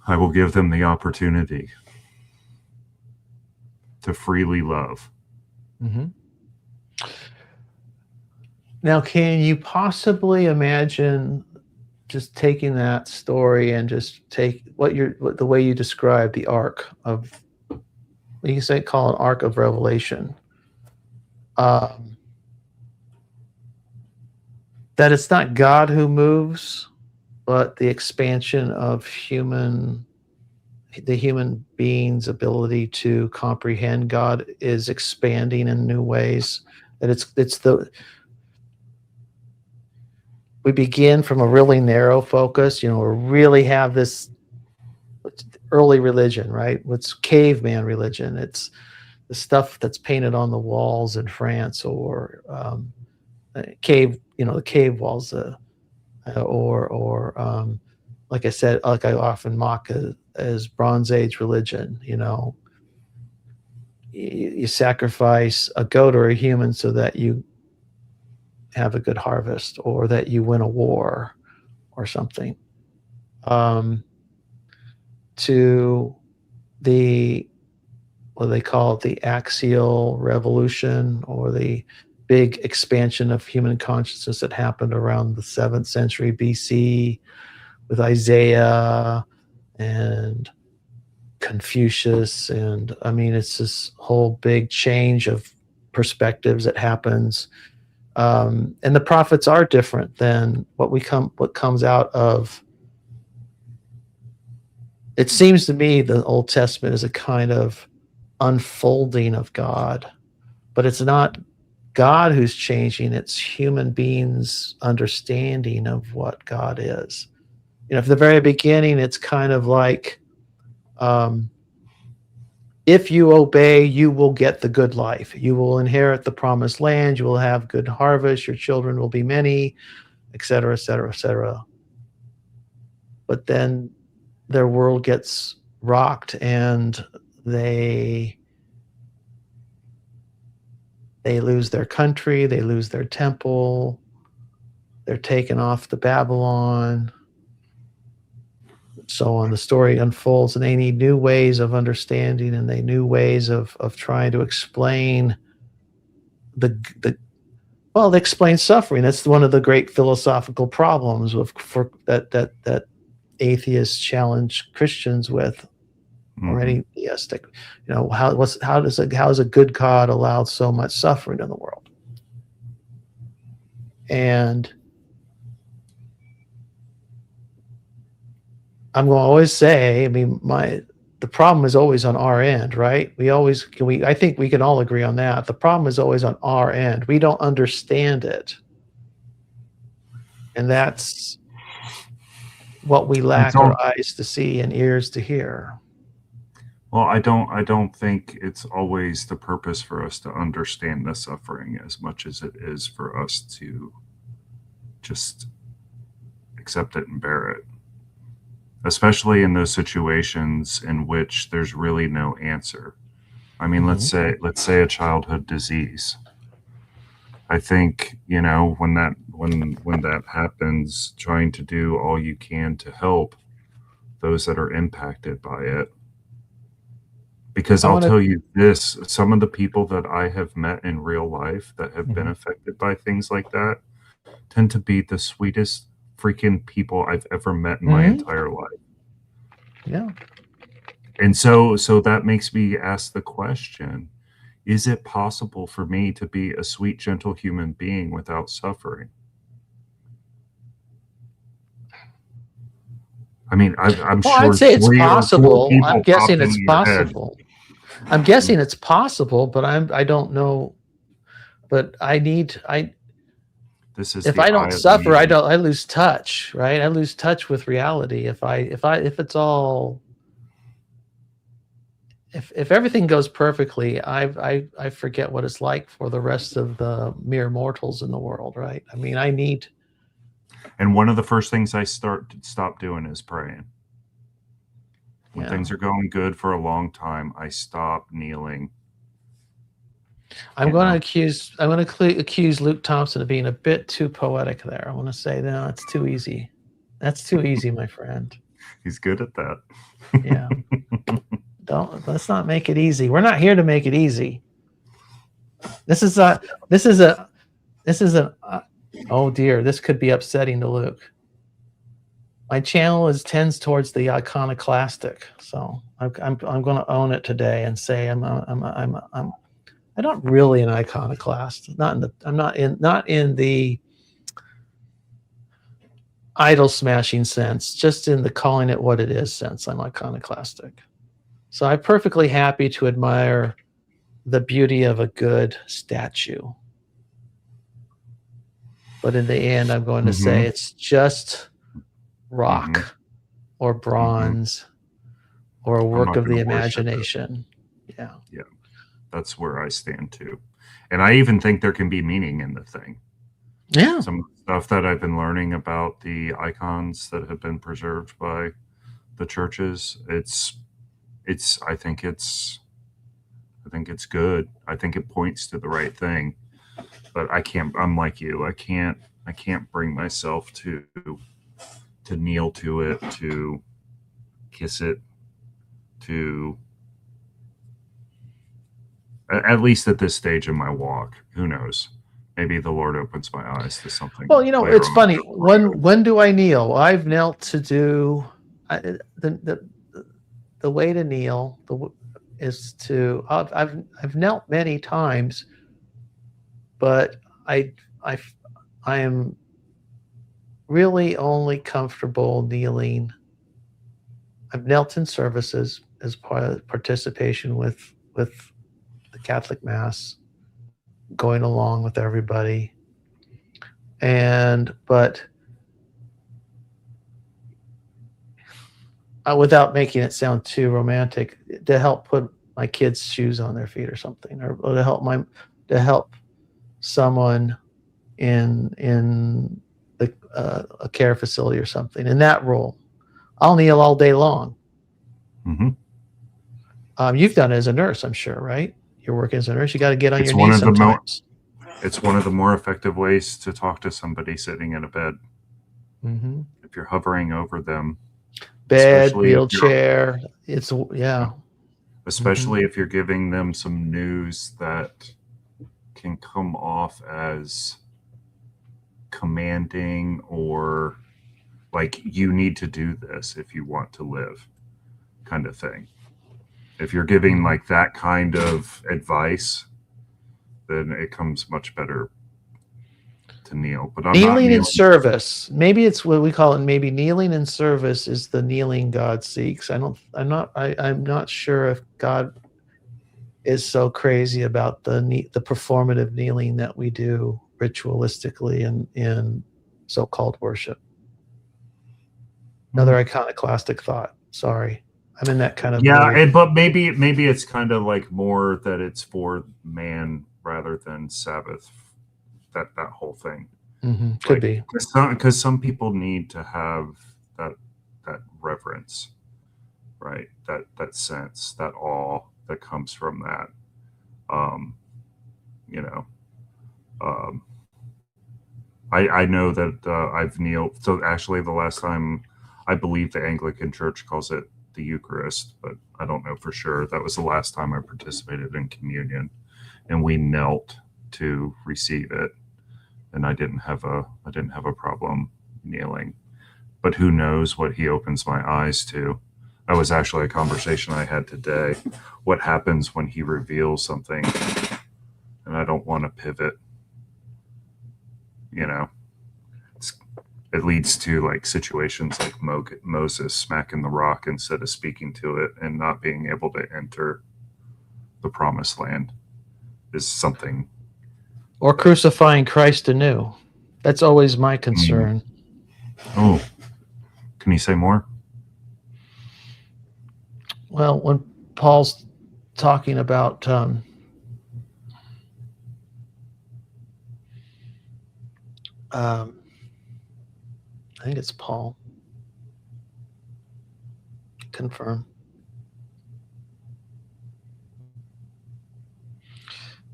B: I will give them the opportunity to freely love.
A: Now, can you possibly imagine just taking that story and just take the way you describe the arc of, you can call it arc of revelation, that it's not God who moves, but the expansion of the human being's ability to comprehend God is expanding in new ways. That we begin from a really narrow focus, we really have this early religion, right? What's caveman religion? It's the stuff that's painted on the walls in France, or cave, the cave walls, or like I said, like I often mock as Bronze Age religion. You sacrifice a goat or a human so that you have a good harvest, or that you win a war or something. To what they call it, the axial revolution, or the big expansion of human consciousness that happened around the 7th century BC with Isaiah and Confucius. And I mean, it's this whole big change of perspectives that happens. And the prophets are different than what comes out of. It seems to me the Old Testament is a kind of unfolding of God, but it's not God who's changing, it's human beings' understanding of what God is. From the very beginning, it's kind of like, if you obey, you will get the good life. You will inherit the promised land. You will have good harvest. Your children will be many, et cetera, et cetera, et cetera. But then their world gets rocked, and they lose their country. They lose their temple. They're taken off to Babylon. So on, the story unfolds, and they need new ways of understanding, and they new ways of trying to explain they explain suffering. That's one of the great philosophical problems that atheists challenge Christians with, or any theistic. How is a good God allowed so much suffering in the world? And I'm going to always say, the problem is always on our end, right? I think we can all agree on that. The problem is always on our end. We don't understand it. And that's what we lack our eyes to see and ears to hear.
B: Well, I don't think it's always the purpose for us to understand the suffering as much as it is for us to just accept it and bear it. Especially in those situations in which there's really no answer. I mean, let's say a childhood disease. I think, when that happens, trying to do all you can to help those that are impacted by it. Because I'll tell you this, some of the people that I have met in real life that have been affected by things like that tend to be the sweetest freaking people I've ever met in my entire life.
A: Yeah.
B: And so that makes me ask the question, Is it possible for me to be a sweet, gentle human being without suffering? I mean, I'm
A: Well, I'd
B: sure
A: say it's
B: 3 or 4
A: possible. I'm
B: people
A: guessing
B: popped
A: it's
B: into your head.
A: possible. I'm guessing it's possible, but I don't know. But
B: This is
A: if
B: the
A: I
B: eye
A: don't
B: of the
A: suffer,
B: needle.
A: I lose touch, right? I lose touch with reality. If it's all, if everything goes perfectly, I forget what it's like for the rest of the mere mortals in the world, right? I mean, I need.
B: And one of the first things I stop doing is praying. When
A: Yeah.
B: things are going good for a long time, I stop kneeling.
A: I'm going to accuse Luke Thompson of being a bit too poetic there. I want to say, no, it's too easy. That's too easy, my friend.
B: He's good at that.
A: Yeah. Let's not make it easy. We're not here to make it easy. This is a oh dear, this could be upsetting to Luke. My channel tends towards the iconoclastic, so I'm going to own it today and say I'm not really an iconoclast. I'm not in the idol smashing sense, just in the calling it what it is sense. I'm iconoclastic. So I'm perfectly happy to admire the beauty of a good statue. But in the end, I'm going to say it's just rock or bronze or a work of the imagination. Yeah.
B: Yeah. That's where I stand too. And I even think there can be meaning in the thing.
A: Yeah.
B: Some stuff that I've been learning about the icons that have been preserved by the churches, I think it's good. I think it points to the right thing. But I'm like you. I can't bring myself to kneel to it, to kiss it, to at least at this stage in my walk. Who knows? Maybe the Lord opens my eyes to something.
A: Well, it's funny. When do I kneel? I've knelt to do the way to kneel is to I've knelt many times, but I am really only comfortable kneeling. I've knelt in services as part of participation with the Catholic Mass, going along with everybody. But without making it sound too romantic, to help put my kids' shoes on their feet or something, or to help someone in a care facility or something. In that role, I'll kneel all day long. You've done it as a nurse, I'm sure, right? You're working as a nurse. You got to get on your knees sometimes.
B: It's one of the more effective ways to talk to somebody sitting in a bed. If you're hovering over them,
A: bed, wheelchair,
B: especially if you're giving them some news that can come off as commanding or like you need to do this if you want to live, kind of thing. If you're giving like that kind of advice, then it comes much better to kneel. But I'm
A: kneeling in service. Maybe it's what we call it. Maybe kneeling in service is the kneeling God seeks. I'm not sure if God is so crazy about the performative kneeling that we do ritualistically in so-called worship. Another iconoclastic thought. Sorry, I'm in that kind of mood.
B: But maybe it's kind of like more that it's for man rather than Sabbath. That whole thing
A: could be
B: because some people need to have that reverence, right? That sense, that awe that comes from that. I know that I've kneeled. So actually, the last time, I believe the Anglican Church calls it the Eucharist, but I don't know for sure. That was the last time I participated in communion, and we knelt to receive it, and I didn't have a problem kneeling. But who knows what he opens my eyes to? That was actually a conversation I had today. What happens when he reveals something and I don't want to pivot? You know, it leads to like situations like Moses smacking the rock instead of speaking to it and not being able to enter the promised land is something.
A: Or crucifying Christ anew. That's always my concern.
B: Oh, can you say more?
A: Well, when Paul's talking about I think it's Paul. Confirm.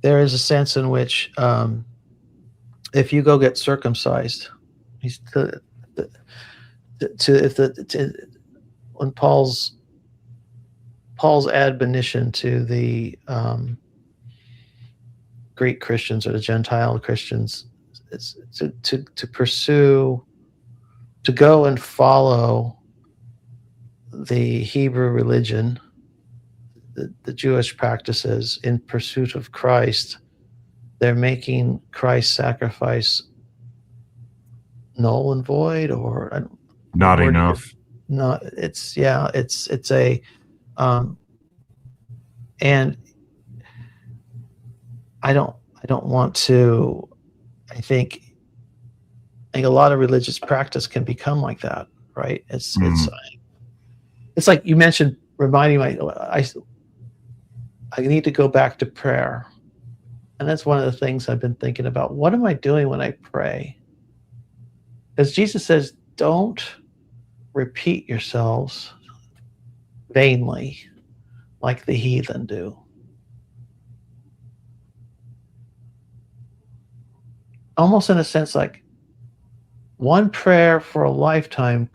A: There is a sense in which if you go get circumcised, when Paul's admonition to the Greek Christians or the Gentile Christians is to pursue, to go and follow the Hebrew religion, the Jewish practices in pursuit of Christ. They're making Christ's sacrifice null and void, or
B: not enough.
A: No, it's a and I don't want to. I think a lot of religious practice can become like that, right? It's like you mentioned, reminding me. I need to go back to prayer, and that's one of the things I've been thinking about. What am I doing when I pray? As Jesus says, don't repeat yourselves vainly like the heathen do. Almost in a sense, like one prayer for a lifetime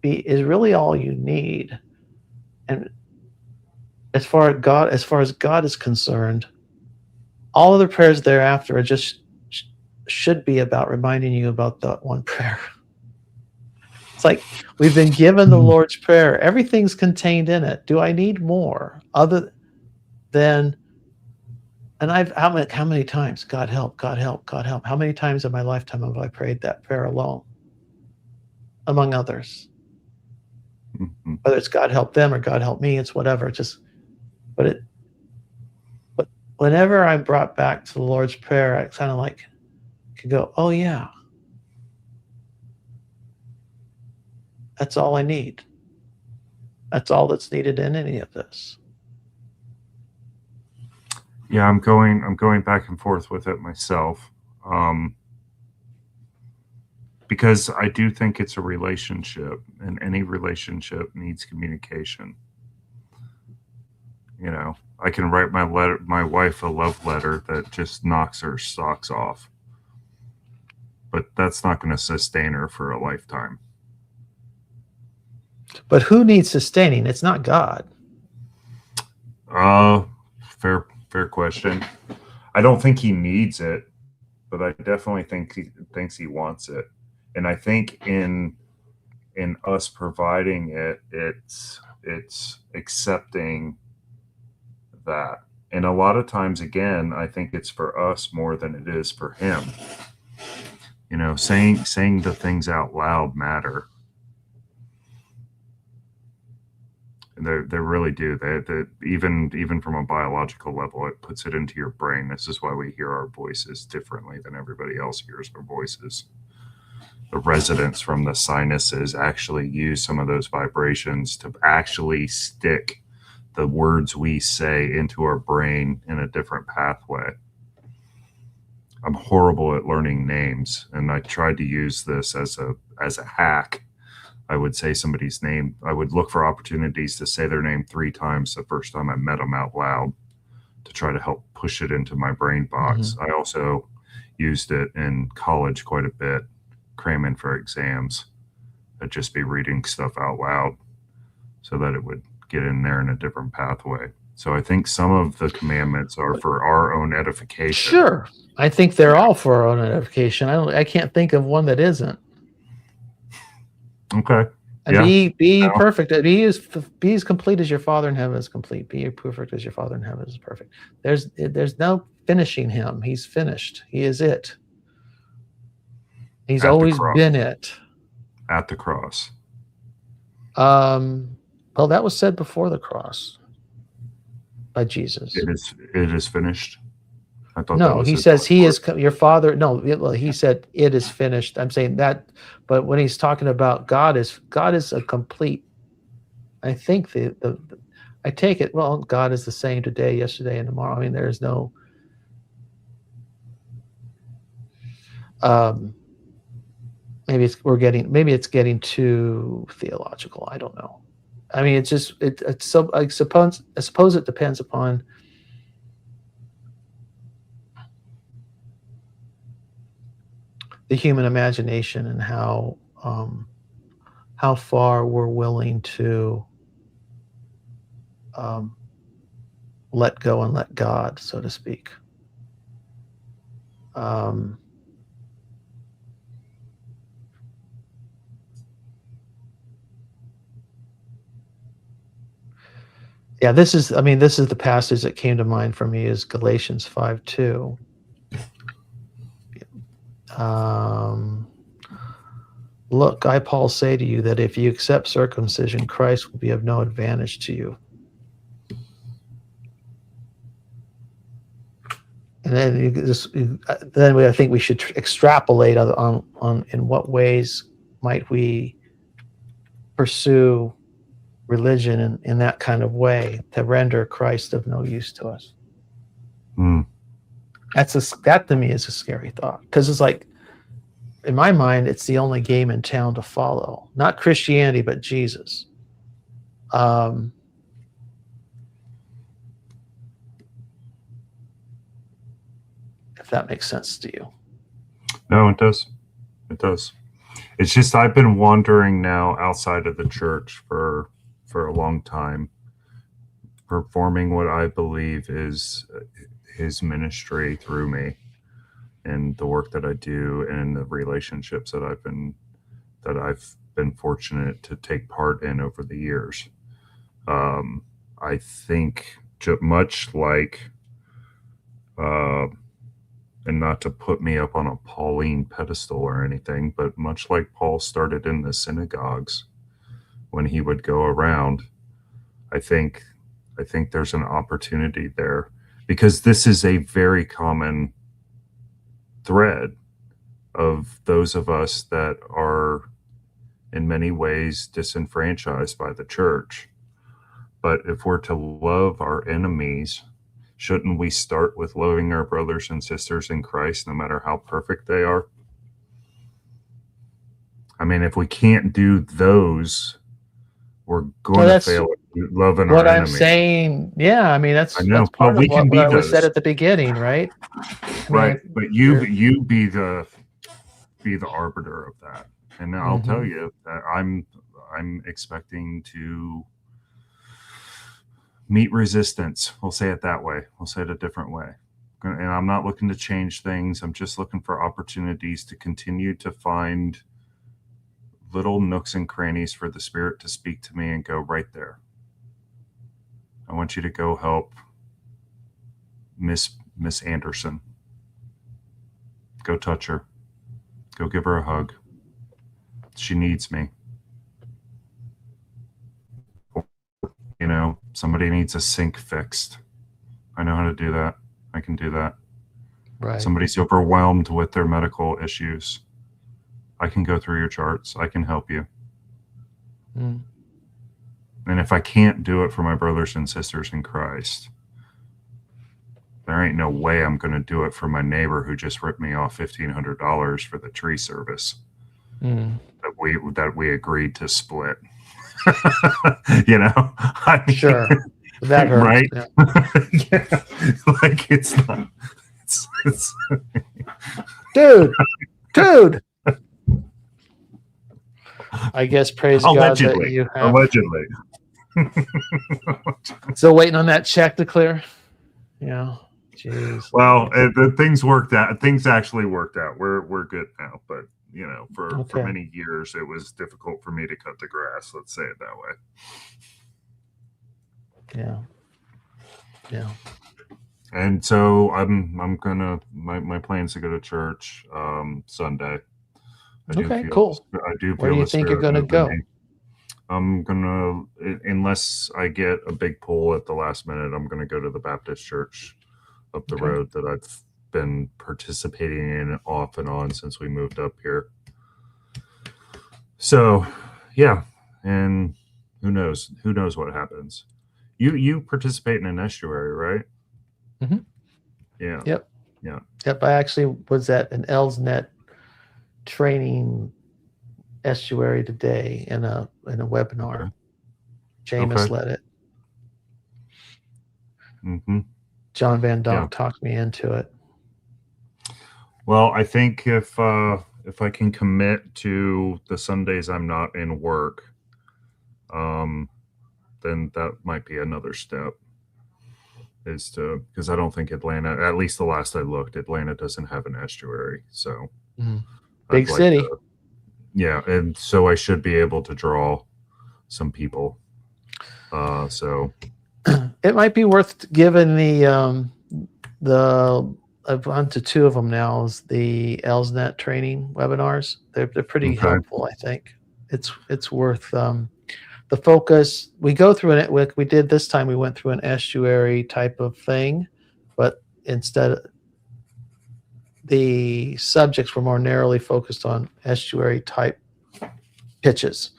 A: is really all you need. And as far as God is concerned, all other prayers thereafter are just should be about reminding you about that one prayer. It's like we've been given the Lord's Prayer. Everything's contained in it. Do I need more other than? And how many times? God help, God help, God help. How many times in my lifetime have I prayed that prayer alone, among others? Mm-hmm. Whether it's God help them or God help me, it's whatever. But whenever I'm brought back to the Lord's Prayer, I kind of like can go, oh yeah, that's all I need. That's all that's needed in any of this.
B: Yeah, I'm going back and forth with it myself, because I do think it's a relationship, and any relationship needs communication. You know, I can write my wife a love letter that just knocks her socks off, but that's not going to sustain her for a lifetime.
A: But who needs sustaining? It's not God.
B: Fair question. I don't think he needs it, but I definitely think he thinks he wants it. And I think in us providing it, it's accepting that. And a lot of times, again, I think it's for us more than it is for him. You know, saying the things out loud matter. They really do. They even from a biological level, it puts it into your brain. This is why we hear our voices differently than everybody else hears their voices. The resonance from the sinuses actually use some of those vibrations to actually stick the words we say into our brain in a different pathway. I'm horrible at learning names, and I tried to use this as a hack. I would say somebody's name. I would look for opportunities to say their name 3 times the first time I met them out loud to try to help push it into my brain box. Mm-hmm. I also used it in college quite a bit, cramming for exams. I'd just be reading stuff out loud so that it would get in there in a different pathway. So I think some of the commandments are for our own edification.
A: Sure. I think they're all for our own edification. I can't think of one that isn't.
B: Okay.
A: And
B: Yeah.
A: be
B: No.
A: perfect. Be as complete as your Father in heaven is complete. Be perfect as your Father in heaven is perfect. There's no finishing him. He's finished. He is it. He's
B: At the
A: always
B: cross.
A: been it.
B: At the cross.
A: Well, that was said before the cross by Jesus.
B: It is finished. I thought that
A: No,
B: was
A: he
B: his
A: says he
B: word.
A: is your Father. No, well, he said it is finished. I'm saying that, but when he's talking about God is a complete. I think I take it. Well, God is the same today, yesterday, and tomorrow. I mean, there's no. Maybe it's getting too theological. I don't know. I mean, it's just it's so. I suppose it depends upon the human imagination and how far we're willing to let go and let God, so to speak. Yeah, this is the passage that came to mind for me is Galatians 5:2. Look, I, Paul, say to you that if you accept circumcision, Christ will be of no advantage to you. And then I think we should extrapolate on in what ways might we pursue religion in that kind of way to render Christ of no use to us. That to me is a scary thought, because it's like, in my mind, it's the only game in town to follow. Not Christianity, but Jesus. If that makes sense to you.
B: No, it does. It does. It's just I've been wandering now outside of the church for a long time, performing what I believe is his ministry through me, and the work that I do, and the relationships that I've been fortunate to take part in over the years. I think much like, and not to put me up on a Pauline pedestal or anything, but much like Paul started in the synagogues when he would go around, I think there's an opportunity there, because this is a very common thread of those of us that are in many ways disenfranchised by the church. But if we're to love our enemies, shouldn't we start with loving our brothers and sisters in Christ, no matter how perfect they are? I mean, if we can't do those, we're going to fail at loving our enemies.
A: What I'm saying, yeah, I mean, that's part of what was said at the beginning, right?
B: Right, but you be the arbiter of that, and I'll tell you that I'm expecting to meet resistance. We'll say it that way. We'll say it a different way. And I'm not looking to change things. I'm just looking for opportunities to continue to find little nooks and crannies for the Spirit to speak to me and go, right there, I want you to go help Miss Anderson. Go touch her. Go give her a hug. She needs me. You know, somebody needs a sink fixed. I know how to do that. I can do that.
A: Right.
B: Somebody's overwhelmed with their medical issues. I can go through your charts. I can help you. And if I can't do it for my brothers and sisters in Christ, there ain't no way I'm going to do it for my neighbor who just ripped me off $1,500 for the tree service that we agreed to split. You know, I mean,
A: sure, that hurts,
B: right?
A: Yeah.
B: Like it's not. It's
A: dude. I guess praise God that you have.
B: Allegedly.
A: Still waiting on that check to clear. Yeah. Jeez.
B: Well, the things worked out. Things actually worked out. We're good now, but For many years, it was difficult for me to cut the grass. Let's say it that way.
A: Yeah.
B: And so I'm gonna my plans to go to church Sunday.
A: Cool.
B: I do feel
A: Where do you think you're gonna go?
B: I'm gonna, unless I get a big pull at the last minute, I'm gonna go to the Baptist church up the road that I've been participating in off and on since we moved up here. So, yeah, and who knows what happens. You participate in an estuary, right?
A: Mm-hmm.
B: Yeah.
A: Yep. I actually was at an ELSNet training estuary today in a webinar.
B: Okay.
A: Jameis led it.
B: Mm-hmm.
A: John Van Donk talked me into it.
B: Well, I think if I can commit to the Sundays I'm not in work, then that might be another step. Because I don't think Atlanta, at least the last I looked, Atlanta doesn't have an estuary. So
A: big city.
B: And so I should be able to draw some people. So
A: it might be worth giving the I've gone to 2 of them now, is the ELSNet training webinars. They're pretty helpful, I think. It's worth the focus. We go through it. We did this time. We went through an estuary type of thing, but instead the subjects were more narrowly focused on estuary type pitches,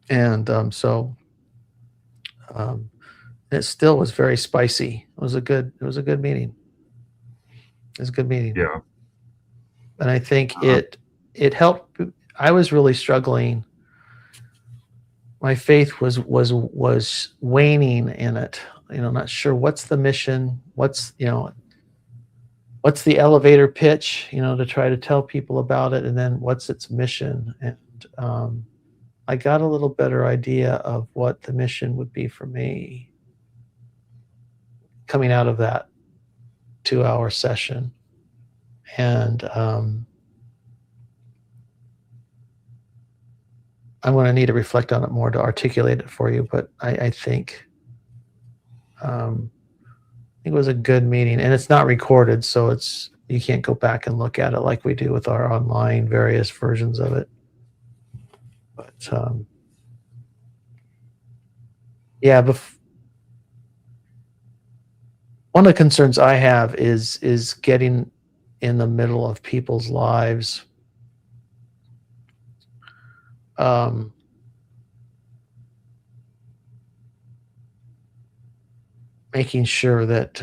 A: and it still was very spicy. It was a good meeting. It was a good meeting.
B: Yeah.
A: And I think it helped. I was really struggling. My faith was waning in it. Not sure what's the mission, what's the elevator pitch, to try to tell people about it, and then what's its mission. And I got a little better idea of what the mission would be for me coming out of that 2-hour session. And I'm going to need to reflect on it more to articulate it for you, but I think it was a good meeting, and it's not recorded, so you can't go back and look at it like we do with our online various versions of it. But one of the concerns I have is getting in the middle of people's lives. Making sure that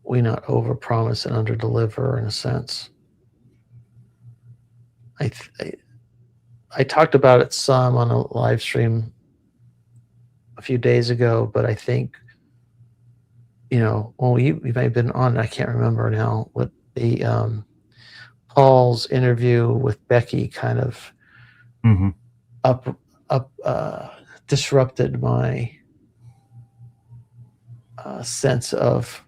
A: we not overpromise and underdeliver, in a sense. I talked about it some on a live stream a few days ago, but I think you may have been on. I can't remember now what the Paul's interview with Becky kind of disrupted my sense of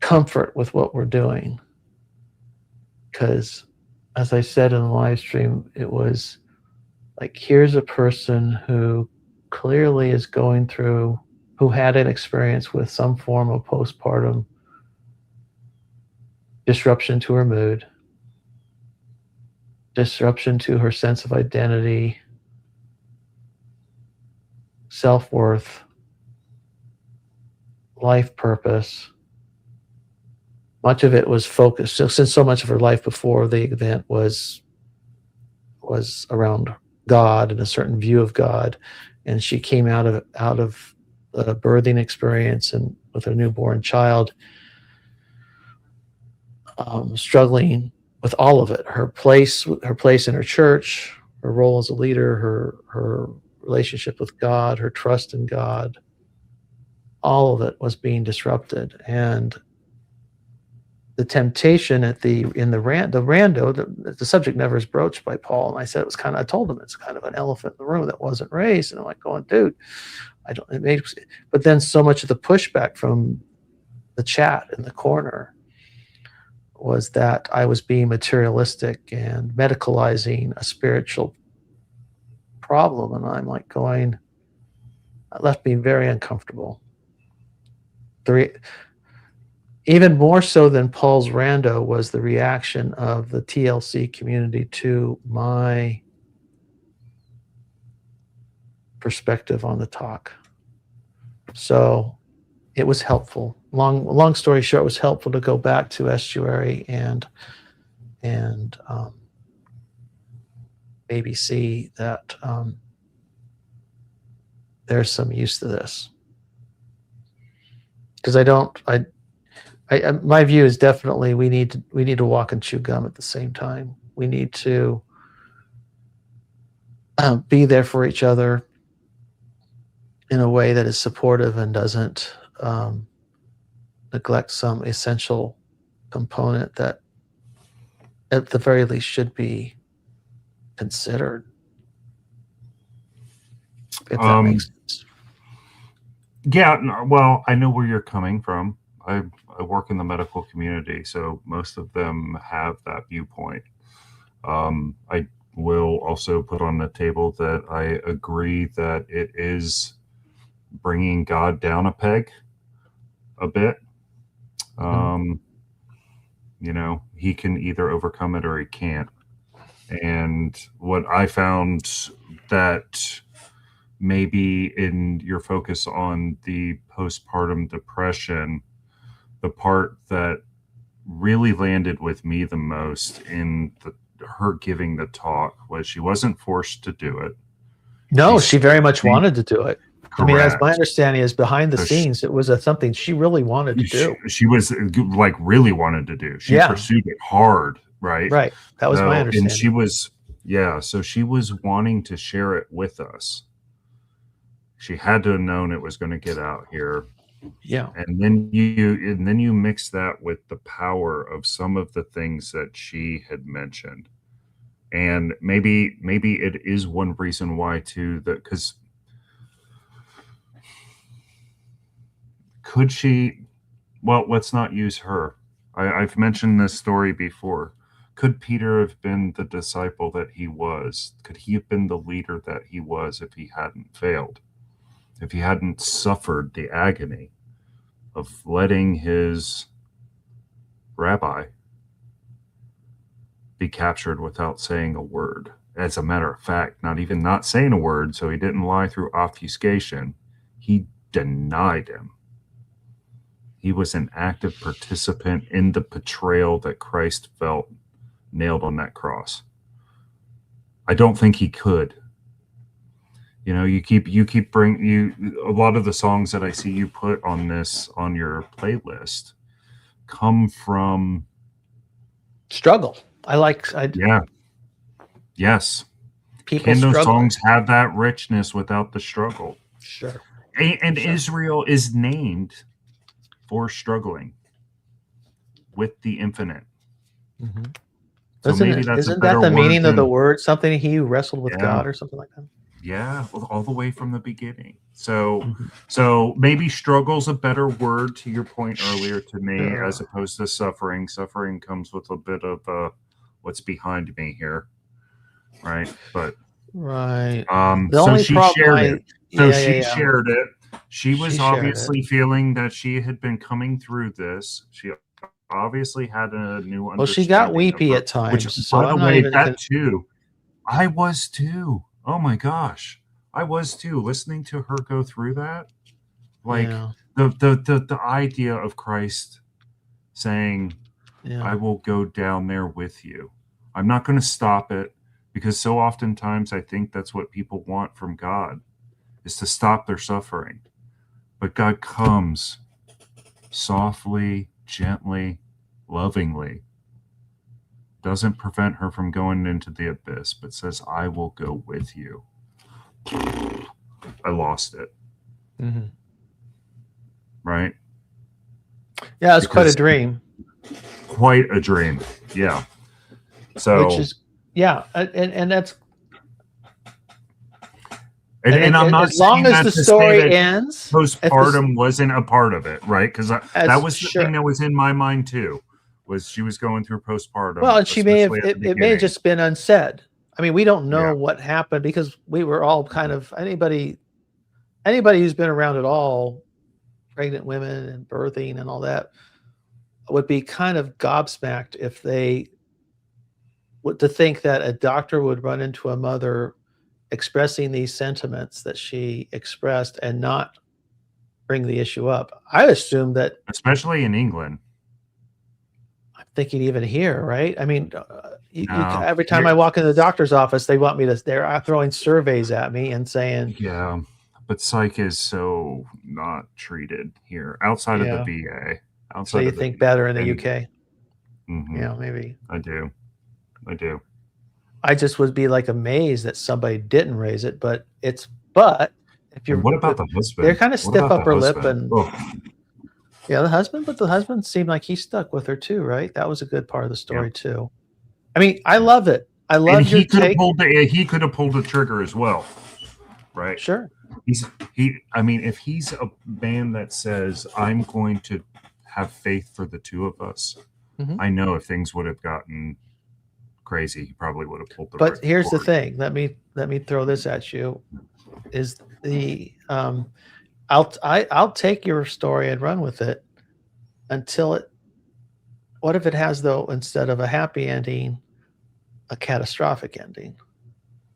A: comfort with what we're doing, because as I said in the live stream, it was like, here's a person who clearly is going through, who had an experience with some form of postpartum disruption to her mood, disruption to her sense of identity, self-worth, life purpose. Much of it was focused, since so much of her life before the event was around God and a certain view of God, and she came out of the birthing experience and with her newborn child, struggling with all of it: her place in her church, her role as a leader, her relationship with God, her trust in God. All of it was being disrupted, and the temptation the subject never is broached by Paul. And I said I told him it's kind of an elephant in the room that wasn't raised. And I'm like going, dude, but then so much of the pushback from the chat in the corner was that I was being materialistic and medicalizing a spiritual problem. And I'm like going, that left me very uncomfortable. Even more so than Paul's rando was the reaction of the TLC community to my perspective on the talk. So it was helpful. Long story short, it was helpful to go back to Estuary and maybe see that there's some use to this. Because my view is definitely we need to walk and chew gum at the same time. We need to be there for each other in a way that is supportive and doesn't neglect some essential component that at the very least should be considered. If that makes sense.
B: Yeah, well, I know where you're coming from. I work in the medical community, so most of them have that viewpoint. I will also put on the table that I agree that it is bringing God down a peg a bit. He can either overcome it or he can't. And what I found that maybe in your focus on the postpartum depression, the part that really landed with me the most in her giving the talk was she wasn't forced to do it.
A: No, she very much wanted to do it.
B: Correct.
A: I mean, as my understanding is behind the scenes, it was something she really wanted to do.
B: She was like really wanted to do. She pursued it hard, right?
A: Right. That was my understanding.
B: And she was, so she was wanting to share it with us. She had to have known it was going to get out here.
A: Yeah.
B: And then you mix that with the power of some of the things that she had mentioned. And maybe it is one reason why too, that because could she, well, let's not use her. I've mentioned this story before. Could Peter have been the disciple that he was? Could he have been the leader that he was if he hadn't failed? If he hadn't suffered the agony of letting his rabbi be captured without saying a word? As a matter of fact, not saying a word, so he didn't lie through obfuscation. He denied him. He was an active participant in the betrayal that Christ felt nailed on that cross. I don't think he could. You keep bringing a lot of the songs that I see you put on your playlist come from
A: struggle.
B: Yes.
A: People
B: Can those
A: struggle.
B: songs have that richness without the struggle?
A: Sure.
B: And sure. Israel is named for struggling with the infinite.
A: Mm-hmm.
B: So maybe that's
A: isn't that the meaning of the word? Something he wrestled with God or something like that?
B: Yeah, all the way from the beginning. So maybe struggle's a better word to your point earlier to me, as opposed to suffering. Suffering comes with a bit of what's behind me here, right? But
A: right.
B: So she shared it. Shared it. She was obviously feeling that she had been coming through this. She obviously had a new understanding.
A: Well, she got weepy at times.
B: Which, by the way, that too. I was too. Oh my gosh, I was too. Listening to her go through that, the idea of Christ saying, "I will go down there with you. I'm not going to stop it," because so oftentimes I think that's what people want from God, is to stop their suffering. But God comes softly, gently, lovingly, doesn't prevent her from going into the abyss, but says, "I will go with you." I lost it.
A: Mm-hmm.
B: Right?
A: Yeah, it's quite a dream.
B: Quite a dream. Yeah. So,
A: which is, and that's,
B: And I'm not
A: as long
B: saying
A: as
B: that
A: the
B: to say
A: story
B: that
A: ends,
B: postpartum wasn't a part of it, right? Because that was the
A: sure.
B: thing that was in my mind too, was she was going through postpartum.
A: Well, and she may have,
B: especially at the
A: it may have
B: beginning.
A: just been unsaid. I mean, we don't know
B: Yeah.
A: what happened because we were all kind of, anybody who's been around at all, pregnant women and birthing and all that, would be kind of gobsmacked if they to think that a doctor would run into a mother expressing these sentiments that she expressed and not bring the issue up. I assume that,
B: Especially in England.
A: I'm thinking even here, right? I mean,
B: No.
A: every time I walk in the doctor's office, they want me to, they're throwing surveys at me and saying,
B: Yeah. But psych is so not treated here outside of the
A: yeah.
B: VA.
A: So
B: Outside
A: you
B: of the
A: think better in the
B: and-
A: UK?
B: Mhm.
A: Yeah, maybe.
B: I do.
A: I just would be like amazed that somebody didn't raise it, but if you're,
B: And what about the husband?
A: they're kind of
B: What
A: stiff
B: about the
A: upper lip
B: husband?
A: and
B: Oh,
A: yeah, the husband, but the husband seemed like he stuck with her too, right? That was a good part of the story
B: yeah.
A: too. I mean, I love it. I
B: And
A: love your
B: he could have
A: take.
B: pulled the trigger as well, right?
A: Sure.
B: I mean, if he's a man that says, I'm going to have faith for the two of us,
A: Mhm.
B: I know if things would have gotten crazy, he probably would have pulled the
A: But here's the
B: cord.
A: thing. Let me throw this at you. Is the I'll take your story and run with it until it. What if it has, though, instead of a happy ending, a catastrophic ending,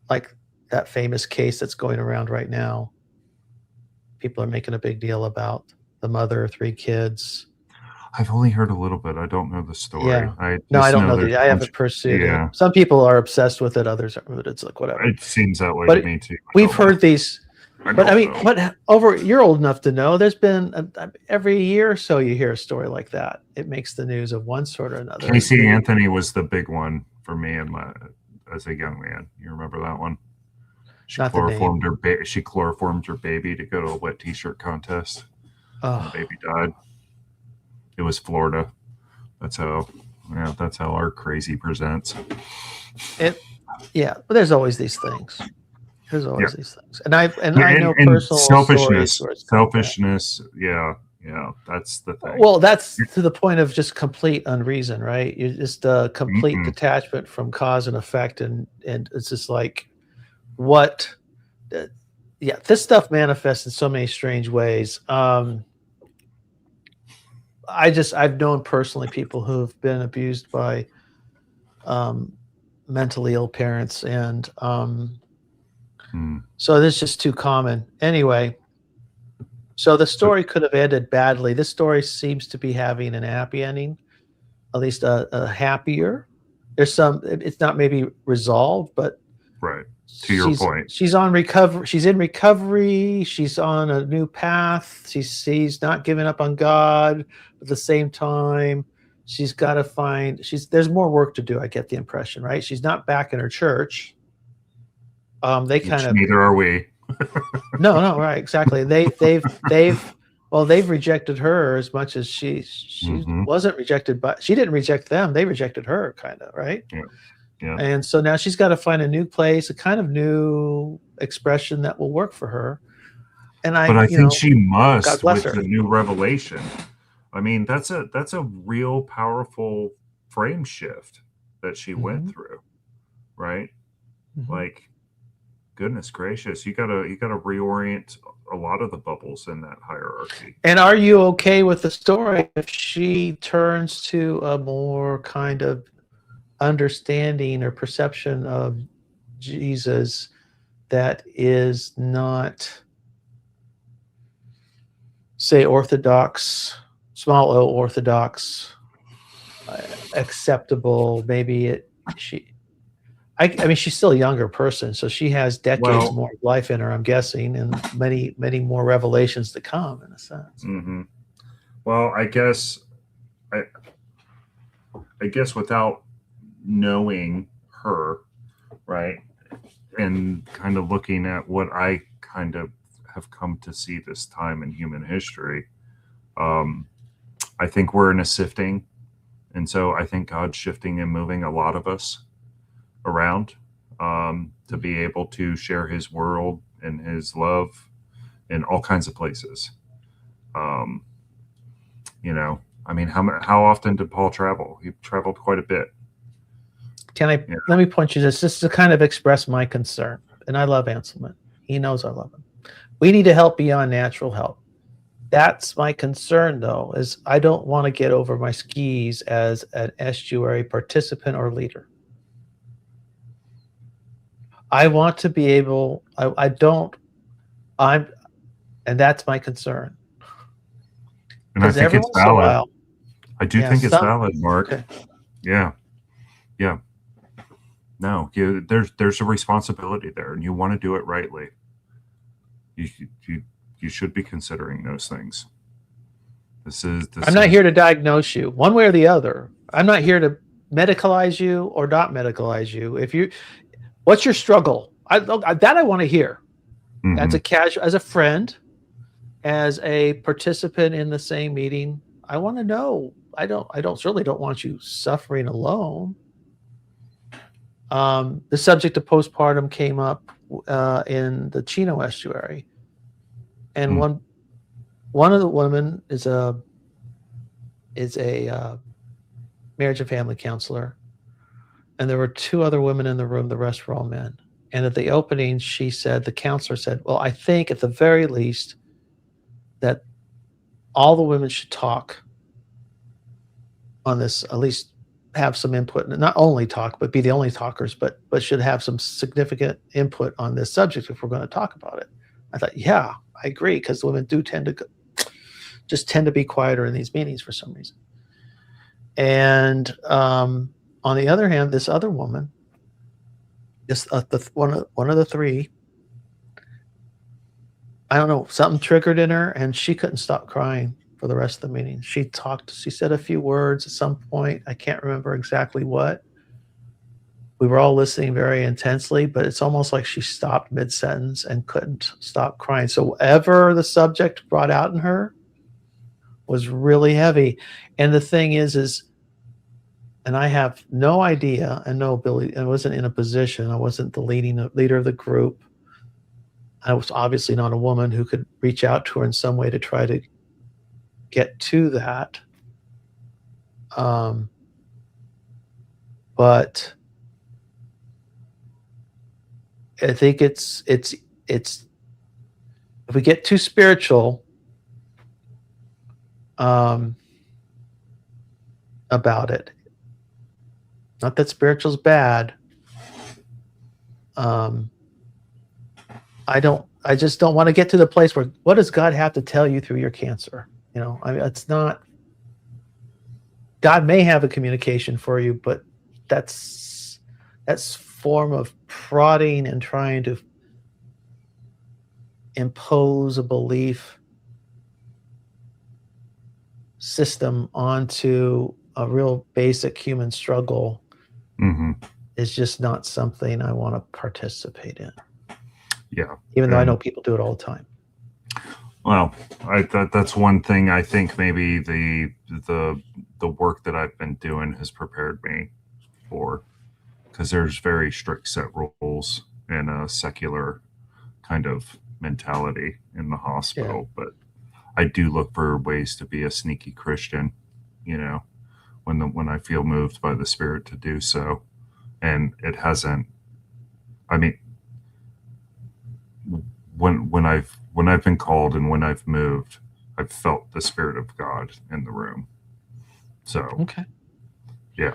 A: like that famous case that's going around right now? People are making a big deal about the mother, 3 kids.
B: I've only heard a little bit. I don't know the story.
A: Yeah.
B: I
A: No, I
B: just
A: don't know
B: there's
A: I
B: a
A: haven't
B: bunch-
A: pursued
B: Yeah.
A: it. Some people are obsessed with it, others aren't, but it's like whatever.
B: It seems that way
A: But
B: to me too.
A: We've heard these, but I mean,
B: know.
A: what over? You're old enough to know. There's been every year or so you hear a story like that. It makes the news of one sort or another.
B: Casey Anthony was the big one for me as a young man. You remember that one? She
A: Not the
B: chloroformed her baby to go to a wet t-shirt contest.
A: Oh,
B: The baby died. It was Florida. That's how our crazy presents.
A: yeah, but there's always these things. There's always these things, and I know
B: and
A: personal
B: selfishness.
A: stories
B: Selfishness. Yeah, that's the thing.
A: well, that's to the point of just complete unreason, right? You're just a complete detachment from cause and effect, and it's just like what. Yeah, this stuff manifests in so many strange ways. I've known personally people who've been abused by mentally ill parents, and so this is just too common. Anyway, so the story could have ended badly. This story seems to be having an happy ending, at least a happier. There's some. It's not maybe resolved, but
B: right. To your point,
A: she's on recovery. She's in recovery. She's on a new path. She's not giving up on God. At the same time, she's got to find. There's more work to do. I get the impression, right? She's not back in her church. They kind of.
B: Neither are we.
A: No, right, exactly. They've rejected her as much as she wasn't rejected, but she didn't reject them. They rejected her, kind of, right?
B: Yeah. Yeah.
A: And so now she's got to find a new place, a kind of new expression that will work for her. But I think
B: she must with
A: her.
B: the new revelation. I mean, that's a real powerful frame shift that she went through, right? Like, goodness gracious, you gotta reorient a lot of the bubbles in that hierarchy.
A: And are you okay with the story if she turns to a more kind of understanding or perception of Jesus that is not, say, orthodox, small o orthodox, acceptable? Maybe I mean, she's still a younger person, so she has decades more life in her, I'm guessing, and many, many more revelations to come, in a sense.
B: Well, I guess without knowing her, right, and kind of looking at what I kind of have come to see this time in human history, I think we're in a sifting, and so I think God's shifting and moving a lot of us around to be able to share his world and his love in all kinds of places. You know, I mean, how often did Paul travel? He traveled quite a bit.
A: Let me point you this just to kind of express my concern. And I love Anselman. He knows I love him. We need to help beyond natural help. That's my concern, though, is I don't want to get over my skis as an estuary participant or leader. I want to be able, and that's my concern.
B: And I think it's valid. I do think it's valid, Mark.
A: Okay.
B: Yeah. No, there's a responsibility there, and you want to do it rightly. You should be considering those things.
A: I'm not here to diagnose you one way or the other. I'm not here to medicalize you or not medicalize you. What's your struggle? I want to hear.
B: Mm-hmm.
A: As a friend, as a participant in the same meeting. I want to know. I certainly don't want you suffering alone. The subject of postpartum came up in the Chino estuary, and one of the women is a marriage and family counselor, and there were two other women in the room. The rest were all men. And at the opening, the counselor said, "Well, I think at the very least that all the women should talk on this, at least have some input, and not only talk, but be the only talkers, but should have some significant input on this subject if we're going to talk about it." I thought, yeah, I agree, because the women do tend to be quieter in these meetings for some reason. And on the other hand, this other woman, one of the three, I don't know, something triggered in her, and she couldn't stop crying for the rest of the meeting. She said a few words at some point. I can't remember exactly what. We were all listening very intensely, but it's almost like she stopped mid-sentence and couldn't stop crying. So whatever the subject brought out in her was really heavy. And the thing is, and I have no idea and no ability, I wasn't in a position, I wasn't the leader of the group. I was obviously not a woman who could reach out to her in some way to try to get to that. But I think it's if we get too spiritual about it, not that spiritual's bad. I just don't want to get to the place where, what does God have to tell you through your cancer? I mean, it's not, God may have a communication for you, but that's form of prodding and trying to impose a belief system onto a real basic human struggle.
B: Mm-hmm.
A: Is just not something I want to participate in.
B: Yeah.
A: Even though I know people do it all the time.
B: Well, that's one thing I think maybe the work that I've been doing has prepared me for, because there's very strict set rules in a secular kind of mentality in the hospital. Yeah. But I do look for ways to be a sneaky Christian, when I feel moved by the Spirit to do so. And it hasn't, I mean, when I've been called and when I've moved, I've felt the Spirit of God in the room. So,
A: okay.
B: Yeah.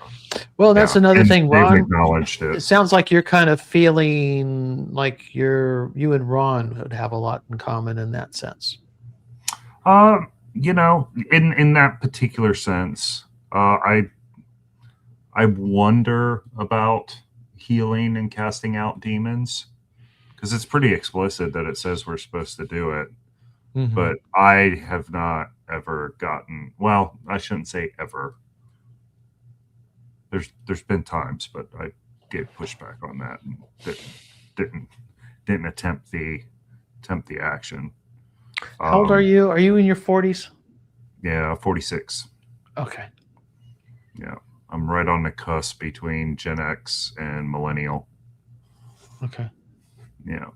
A: Well, that's another thing, Ron.
B: Acknowledged it.
A: It sounds like you're kind of feeling like you and Ron would have a lot in common in that sense.
B: In that particular sense, I wonder about healing and casting out demons, because it's pretty explicit that it says we're supposed to do it. Mm-hmm. But I have not ever gotten, well, I shouldn't say ever. There's been times, but I gave pushback on that and didn't attempt the action.
A: How old are you? Are you in your 40s?
B: Yeah, 46.
A: Okay.
B: Yeah, I'm right on the cusp between Gen X and millennial.
A: Okay.
B: Yeah.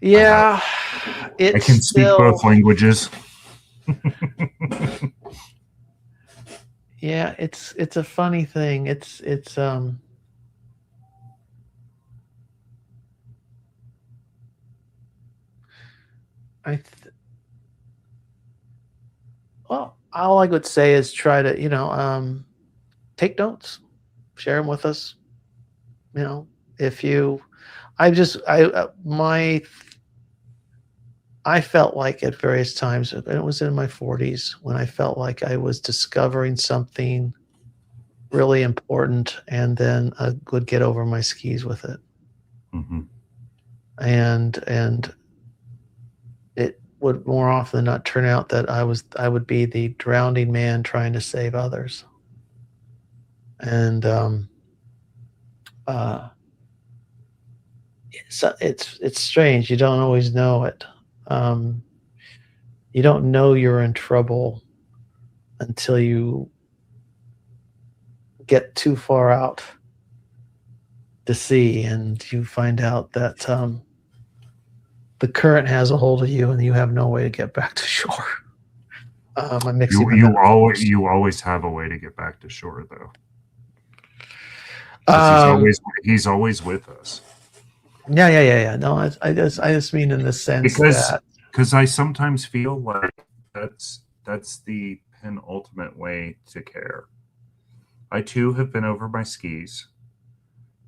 A: Yeah,
B: I
A: it's
B: can speak
A: still,
B: both languages.
A: yeah, it's a funny thing. It's I th- well, all I would say is try to, take notes, share them with us. You know, if you, I just, I felt like at various times, and it was in my 40s when I felt like I was discovering something really important, and then I would get over my skis with it,
B: Hmm.
A: and it would more often than not turn out that I would be the drowning man trying to save others, and uh, it's strange. You don't always know it. Um, you don't know you're in trouble until you get too far out to sea, and you find out that the current has a hold of you, and you have no way to get back to shore. I'm mixing the metaphors.
B: You always have a way to get back to shore, though, because
A: Um,
B: he's always with us.
A: yeah. No, I just mean in the sense
B: Because
A: that
B: I sometimes feel like that's the penultimate way to care. I too have been over my skis,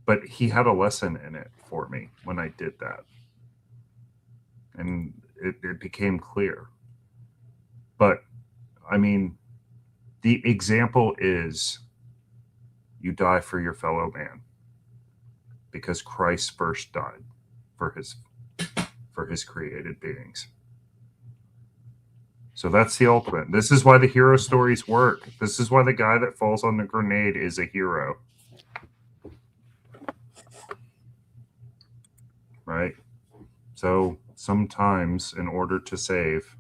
B: but he had a lesson in it for me when I did that, and it became clear. But I mean, the example is you die for your fellow man because Christ first died for his created beings. So that's the ultimate. This is why the hero stories work. This is why the guy that falls on the grenade is a hero. Right? So sometimes in order to save,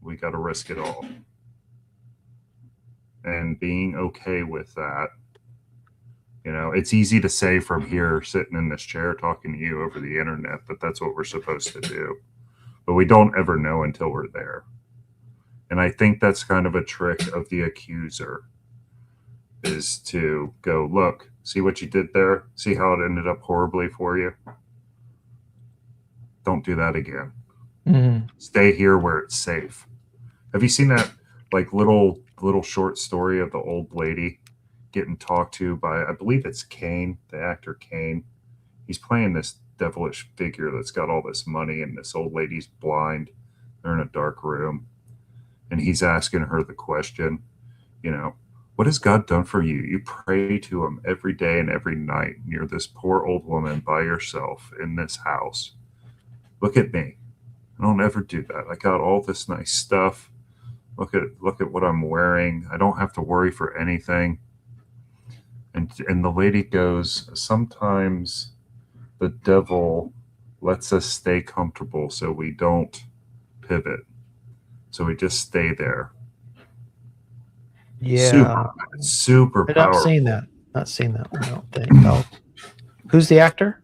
B: we got to risk it all. And being okay with that, it's easy to say from here, sitting in this chair talking to you over the internet, that that's what we're supposed to do. But we don't ever know until we're there. And I think that's kind of a trick of the accuser, is to go, look, see what you did there? See how it ended up horribly for you? Don't do that again.
A: mm-hmm.
B: Stay here where it's safe. Have you seen that like little short story of the old lady getting talked to by, I believe it's Kane, the actor Kane? He's playing this devilish figure that's got all this money, and this old lady's blind. They're in a dark room, and he's asking her the question, what has God done for you? You pray to him every day and every night, and you're this poor old woman by yourself in this house. Look at me. I don't ever do that. I got all this nice stuff. Look at what I'm wearing. I don't have to worry for anything. And the lady goes, sometimes the devil lets us stay comfortable so we don't pivot. So we just stay there.
A: Yeah,
B: Super
A: I've not
B: powerful.
A: seen that. Not seen that one. I don't think. Oh, who's the actor?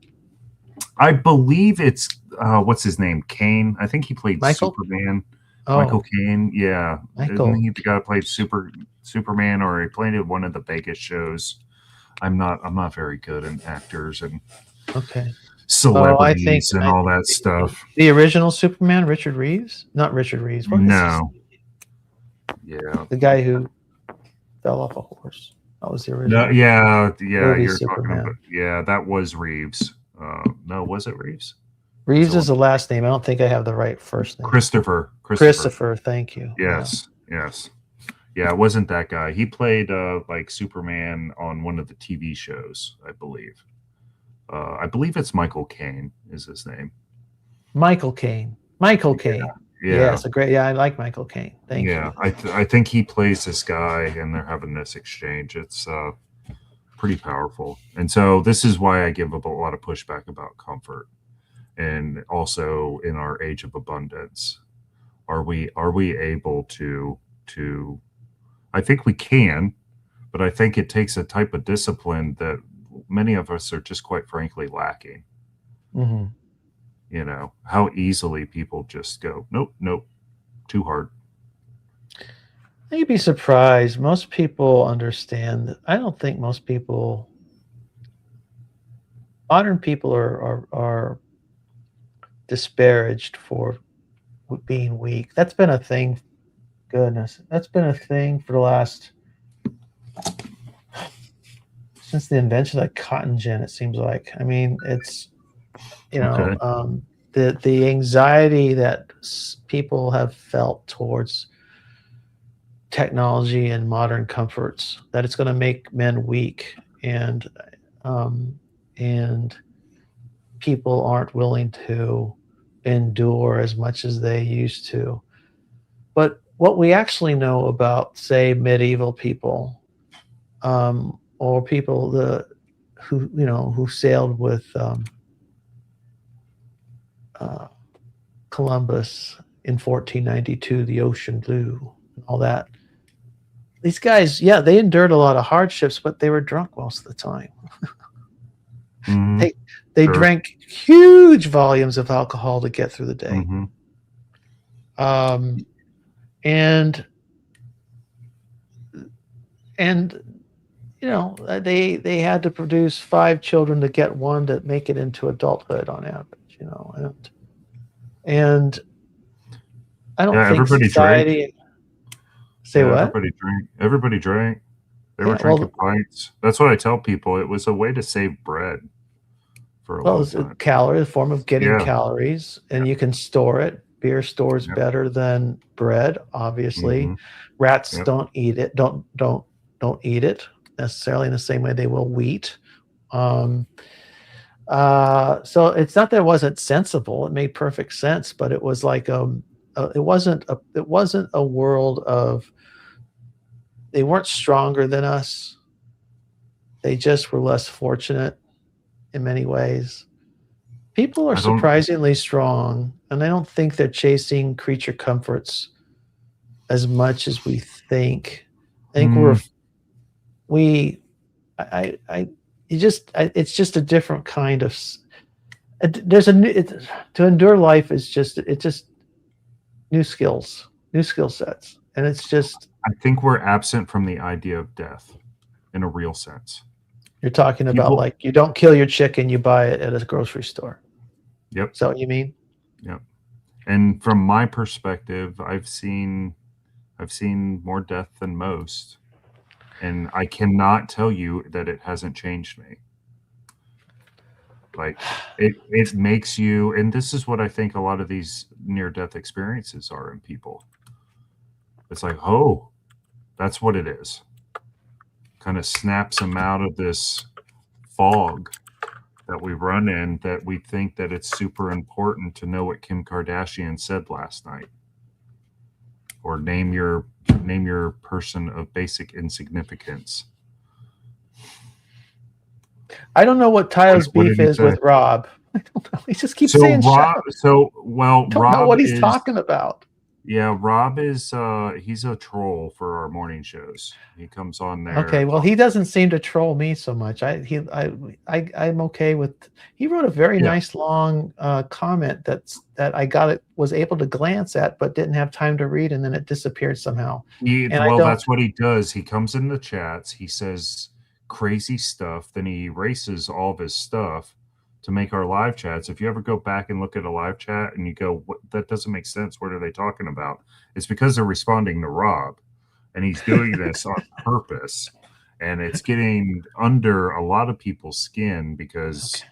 B: I believe it's what's his name? Kane. I think he played
A: Michael?
B: Superman.
A: Oh,
B: Michael Caine. Yeah.
A: Michael.
B: Isn't he the guy that played Superman, or he played in one of the Vegas shows? I'm not very good in actors and
A: Okay.
B: celebrities and all that stuff.
A: The original Superman, Richard Reeves? Not Richard Reeves. What is
B: No. Yeah.
A: the guy who fell off a horse? That was the original.
B: No, yeah.
A: Movie
B: You're
A: Superman.
B: talking about, that was Reeves. No, was it Reeves?
A: Reeves is the last name. I don't think I have the right first name.
B: Christopher.
A: Thank you.
B: Yes. Yeah, it wasn't that guy. He played like Superman on one of the TV shows, I believe. I believe it's Michael Caine is his name.
A: Michael Caine. Yeah, it's a great. Yeah, I like Michael Caine. Thank you.
B: I think he plays this guy, and they're having this exchange. It's pretty powerful, and so this is why I give a lot of pushback about comfort, and also in our age of abundance, are we able to? I think we can, but I think it takes a type of discipline that many of us are just quite frankly lacking.
A: Mm-hmm.
B: how easily people just go, nope, nope, too hard.
A: You'd be surprised. Most people understand. I don't think most people, modern people, are disparaged for being weak. That's been a thing. Goodness, that's been a thing for the last, since the invention of cotton gin. It seems like. I mean, it's
B: Okay.
A: The anxiety that people have felt towards technology and modern comforts, that it's going to make men weak, um, and people aren't willing to endure as much as they used to. But what we actually know about, say, medieval people, or people who sailed with uh, Columbus in 1492, the ocean blue, and all that. These guys, yeah, they endured a lot of hardships, but they were drunk most of the time.
B: Mm-hmm.
A: They drank huge volumes of alcohol to get through the day.
B: Mm-hmm.
A: And they had to produce 5 children to get one to make it into adulthood on average. And I don't think
B: everybody
A: society.
B: drank.
A: Say what?
B: Everybody drank. They were drinking pints. That's what I tell people. It was a way to save bread for a long time.
A: A form of getting calories, and you can store it. Beer stores better than bread, obviously.
B: Mm-hmm.
A: Rats don't eat it. Don't eat it necessarily in the same way they will wheat. So it's not that it wasn't sensible. It made perfect sense, but it was like it wasn't a world of, they weren't stronger than us. They just were less fortunate in many ways. People are surprisingly strong, and I don't think they're chasing creature comforts as much as we think. I think it's just a different kind of. To endure life is just new skills, new skill sets, and it's just.
B: I think we're absent from the idea of death, in a real sense.
A: You're talking about like you don't kill your chicken, you buy it at a grocery store.
B: Yep.
A: Is that what you mean?
B: Yep. And from my perspective, I've seen more death than most, and I cannot tell you that it hasn't changed me. Like it makes you, and this is what I think a lot of these near-death experiences are in people. It's like, oh, that's what it is. Kind of snaps them out of this fog that we run in, that we think that it's super important to know what Kim Kardashian said last night, or name your person of basic insignificance.
A: I don't know what Tyler's beef is with Rob. I don't know. He just keeps saying
B: Rob.
A: I
B: don't
A: know what he's talking about.
B: Yeah, Rob is he's a troll for our morning shows. He comes on there.
A: Okay, well, he doesn't seem to troll me so much. I'm okay with. He wrote a very nice long comment that I was able to glance at, but didn't have time to read, and then it disappeared somehow.
B: That's what he does. He comes in the chats. He says crazy stuff, then he erases all of his stuff to make our live chats. If you ever go back and look at a live chat and you go, "What? That doesn't make sense. What are they talking about?" It's because they're responding to Rob, and he's doing this on purpose, and it's getting under a lot of people's skin because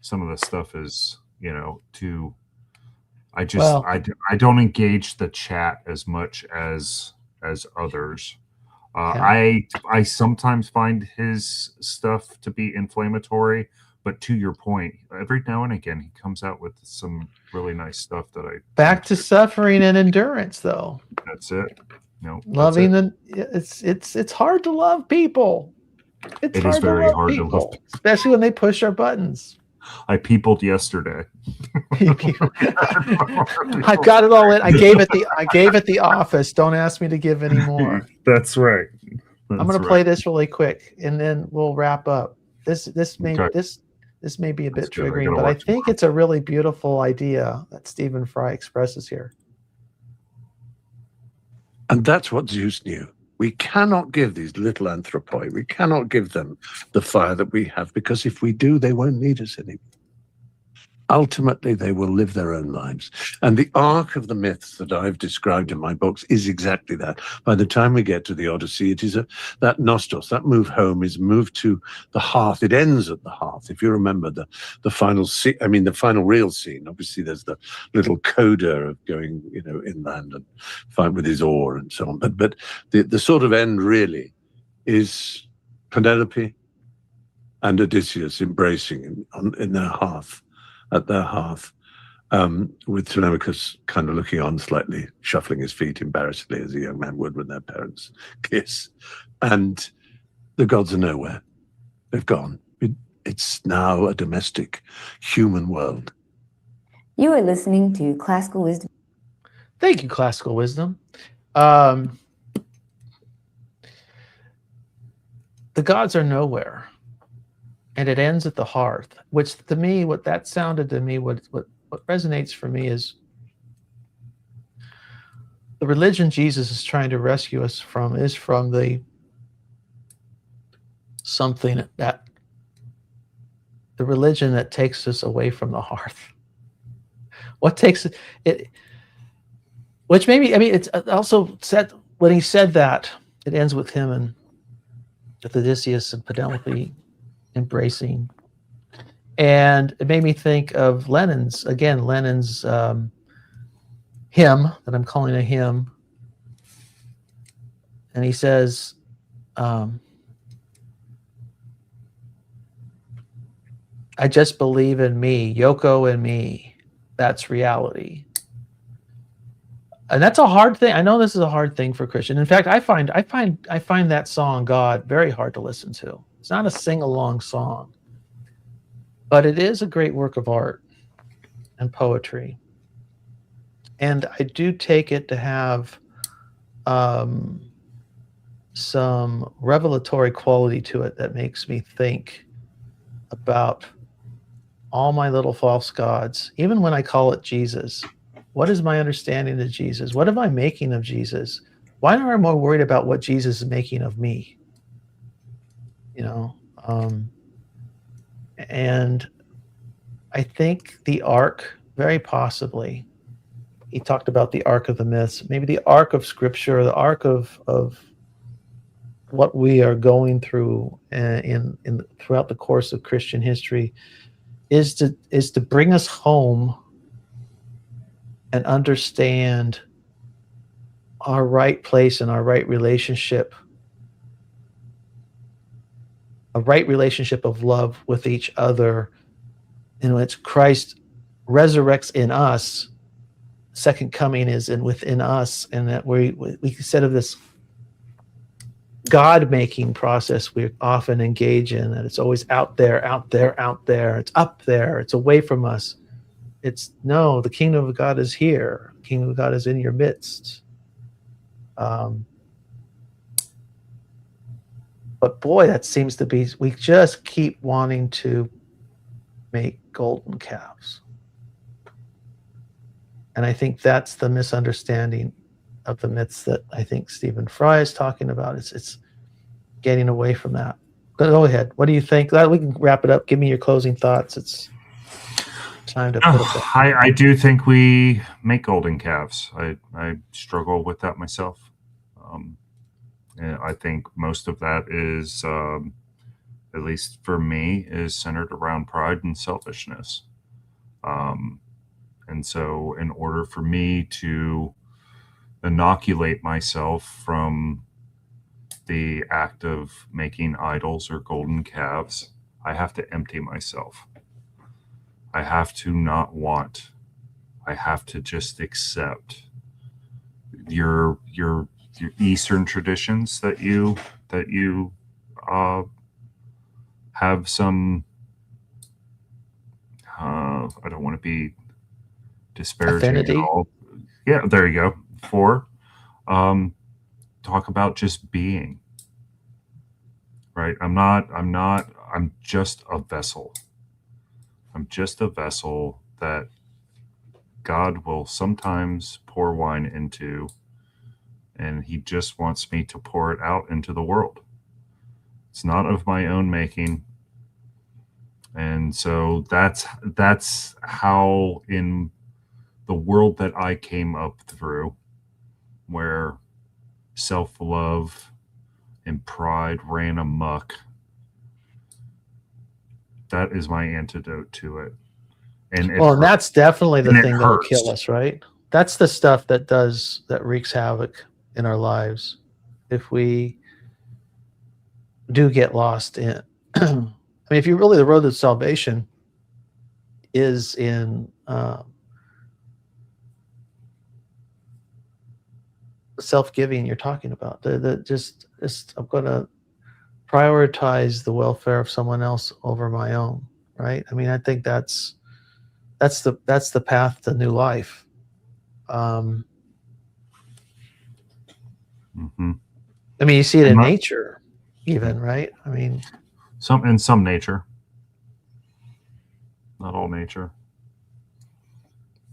B: some of the stuff is too. I don't engage the chat as much as others. I sometimes find his stuff to be inflammatory. But to your point, every now and again, he comes out with some really nice stuff that I.
A: Back to suffering and endurance, though.
B: That's it.
A: Loving it's hard to love people. It is very hard to love people, especially when they push our buttons.
B: I peopled yesterday.
A: I've got it all in. I gave it the office. Don't ask me to give any more.
B: That's right.
A: I'm going to play this really quick, and then we'll wrap up. This This may be a bit
B: That's good. I
A: triggering,
B: gotta
A: but I
B: watch
A: think it's a really beautiful idea that Stephen Fry expresses here.
C: And that's what Zeus knew. We cannot give these little anthropoi, we cannot give them the fire that we have, because if we do, they won't need us anymore. Ultimately, they will live their own lives. And the arc of the myths that I've described in my books is exactly that. By the time we get to the Odyssey, it is that nostos, that move home, is moved to the hearth. It ends at the hearth. If you remember the final scene, I mean, the final real scene, obviously there's the little coda of going, inland and fight with his oar and so on. But the sort of end really is Penelope and Odysseus embracing in their hearth. At their hearth, with Telemachus kind of looking on, slightly shuffling his feet embarrassedly as a young man would when their parents kiss. And the gods are nowhere. They've gone. It's now a domestic human world.
D: You are listening to Classical Wisdom.
A: Thank you, Classical Wisdom. The gods are nowhere. And it ends at the hearth, which to me, what that sounded to me, what resonates for me is the religion Jesus is trying to rescue us from is from the religion that takes us away from the hearth. What takes it, which maybe, I mean, it's also said, when he said that, it ends with him and with Odysseus and Penelope embracing, and it made me think of Lennon's hymn that I'm calling a hymn, and he says, I just believe in me, Yoko and me, that's reality. And that's a hard thing. I know this is a hard thing for Christian. In fact, I find that song, God, very hard to listen to. It's not a sing-along song, but it is a great work of art and poetry. And I do take it to have some revelatory quality to it that makes me think about all my little false gods, even when I call it Jesus. What is my understanding of Jesus? What am I making of Jesus? Why am I more worried about what Jesus is making of me? And I think the arc, very possibly, he talked about the arc of the myths, maybe the arc of scripture, the arc of what we are going through in throughout the course of Christian history is to bring us home and understand our right place and our right relationship, a right relationship of love with each other, in which Christ resurrects in us. Second coming is within us, and that we instead of this God-making process we often engage in, that it's always out there, out there, out there. It's up there. It's away from us. It's no, the kingdom of God is here. The kingdom of God is in your midst. But boy, that seems to be, we just keep wanting to make golden calves. And I think that's the misunderstanding of the myths that I think Stephen Fry is talking about. It's getting away from that. But go ahead. What do you think? We can wrap it up. Give me your closing thoughts. It's time to put it back.
B: I do think we make golden calves. I struggle with that myself. And I think most of that is, at least for me, is centered around pride and selfishness. And so in order for me to inoculate myself from the act of making idols or golden calves, I have to empty myself. I have to not want. I have to just accept your Eastern traditions that you have some. I don't want to be disparaging at all. Yeah, there you go. Talk about just being. Right? I'm just a vessel. I'm just a vessel that God will sometimes pour wine into, and he just wants me to pour it out into the world. It's not of my own making. And so that's how, in the world that I came up through, where self-love and pride ran amok, that is my antidote to it. And
A: And that's definitely the thing that'll
B: hurts.
A: kill us, right? That's the stuff that wreaks havoc in our lives. If we do get lost in, I mean, if you really, the road to salvation is in self-giving. You're talking about just I'm going to prioritize the welfare of someone else over my own, right? I mean, I think that's the path to new life.
B: Mhm.
A: I mean, you see it in nature, even, right? I mean,
B: some nature, not all nature.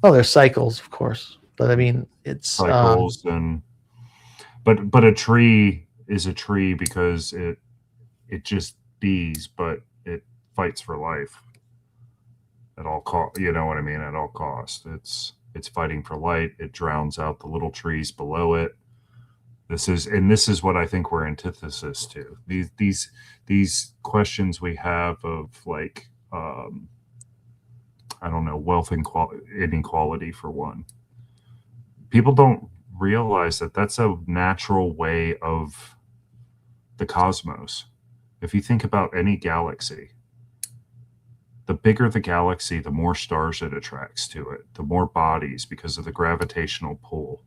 A: Oh, there's cycles, of course, but I mean, it's
B: cycles but a tree is a tree because it just bees, but it fights for life at all cost. You know what I mean? At all cost, it's fighting for light. It drowns out the little trees below it. This is what I think we're antithesis to. These questions we have of, like, I don't know, wealth inequality for one. People don't realize that that's a natural way of the cosmos. If you think about any galaxy, the bigger the galaxy, the more stars it attracts to it, the more bodies, because of the gravitational pull.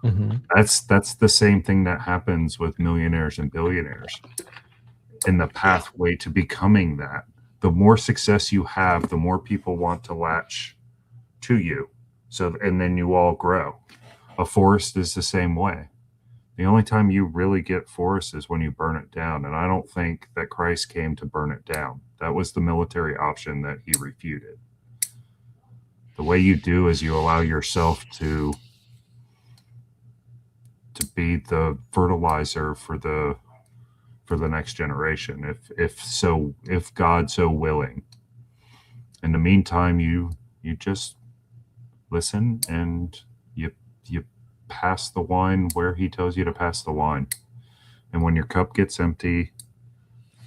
A: Mm-hmm.
B: That's the same thing that happens with millionaires and billionaires. In the pathway to becoming that, the more success you have, the more people want to latch to you. So, and then you all grow. A forest is the same way. The only time you really get forest is when you burn it down. And I don't think that Christ came to burn it down. That was the military option that he refuted. The way you do is you allow yourself to be the fertilizer for the next generation, if God so willing. In the meantime, you just listen, and you pass the wine where he tells you to pass the wine. And when your cup gets empty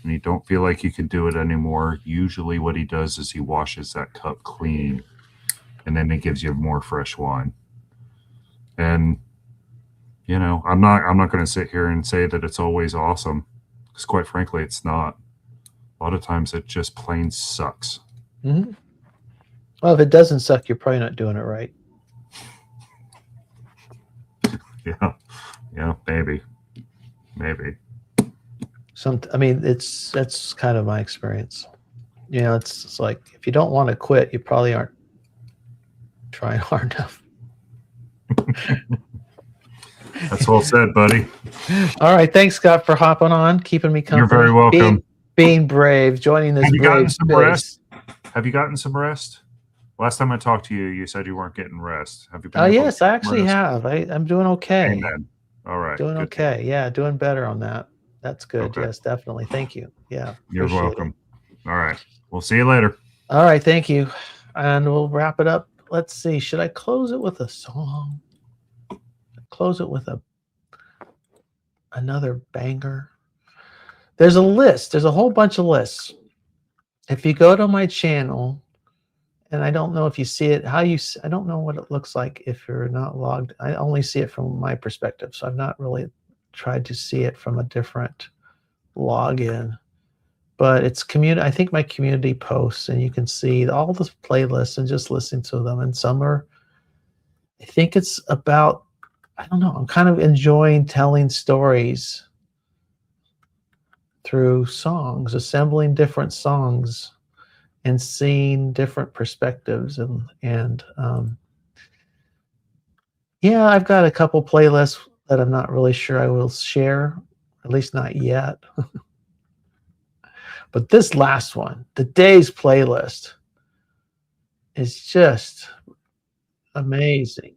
B: and you don't feel like you can do it anymore, usually what he does is he washes that cup clean, and then he gives you more fresh wine. And you know, I'm not going to sit here and say that it's always awesome, because quite frankly, it's not. A lot of times it just plain sucks.
A: Mm-hmm. Well, if it doesn't suck, you're probably not doing it right.
B: Yeah, maybe.
A: I mean, that's kind of my experience. You know, it's like, if you don't want to quit, you probably aren't trying hard enough.
B: That's well said, buddy.
A: All right, thanks, Scott, for hopping on, keeping me company.
B: You're very welcome.
A: Being brave, joining this brave space.
B: Rest? Have you gotten some rest? Last time I talked to you, you said you weren't getting rest. Have you been?
A: Oh, yes, I actually have. I'm doing okay.
B: Amen. All right.
A: Doing okay. Yeah, doing better on that. That's good.
B: Okay.
A: Yes, definitely. Thank you. Yeah.
B: You're welcome. All right. We'll see you later.
A: All right. Thank you. And we'll wrap it up. Let's see. Should I close it with a song? Close it with another banger. There's a list. There's a whole bunch of lists. If you go to my channel, and I don't know if you see it, I don't know what it looks like if you're not logged. I only see it from my perspective, so I've not really tried to see it from a different login. But it's community. I think my community posts, and you can see all the playlists and just listen to them. And some are, I think it's about, I don't know, I'm kind of enjoying telling stories through songs, assembling different songs and seeing different perspectives. And yeah, I've got a couple playlists that I'm not really sure I will share, at least not yet. But this last one, today's playlist, is just amazing.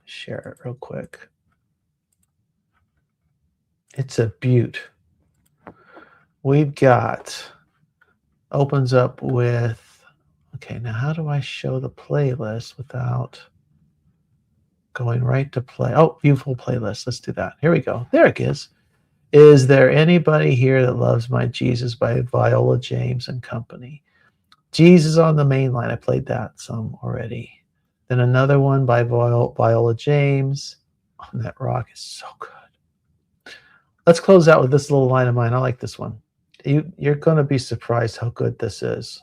A: Share it real quick. It's a beaut. We've got, opens up with, okay, now how do I show the playlist without going right to play? Oh, view full playlist. Let's do that. Here we go. There it is. Is there anybody here that loves my Jesus by Viola James and Company? Jesus on the Main Line. I played that some already. Then another one by Viola James. On That Rock is so good. Let's close out with this little line of mine. I like this one. You're going to be surprised how good this is.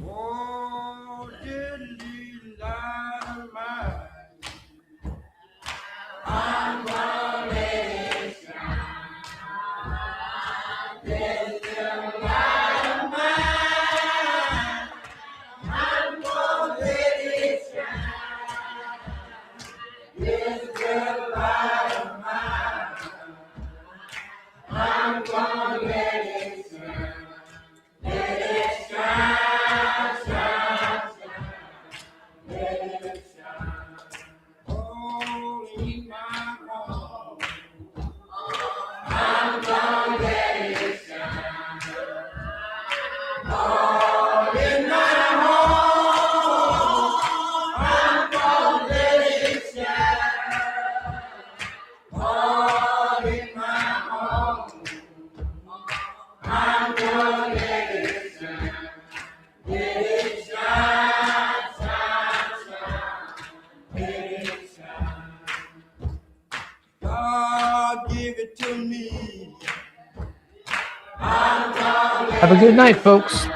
E: Oh, diddly light of mine. I'm gonna let it shine. This little light of mine. I'm gonna let it shine. This little light of mine. I'm gonna let it shine. Let it shine, shine, shine. Let it shine. Oh, in my home. I'm gonna let it shine. Oh, in my home. I'm gonna let it shine. Oh, in my home. I'm gonna let it shine. Let it shine, shine, shine. Let it shine. God give it to me. I'm gonna
A: Have a good night, folks.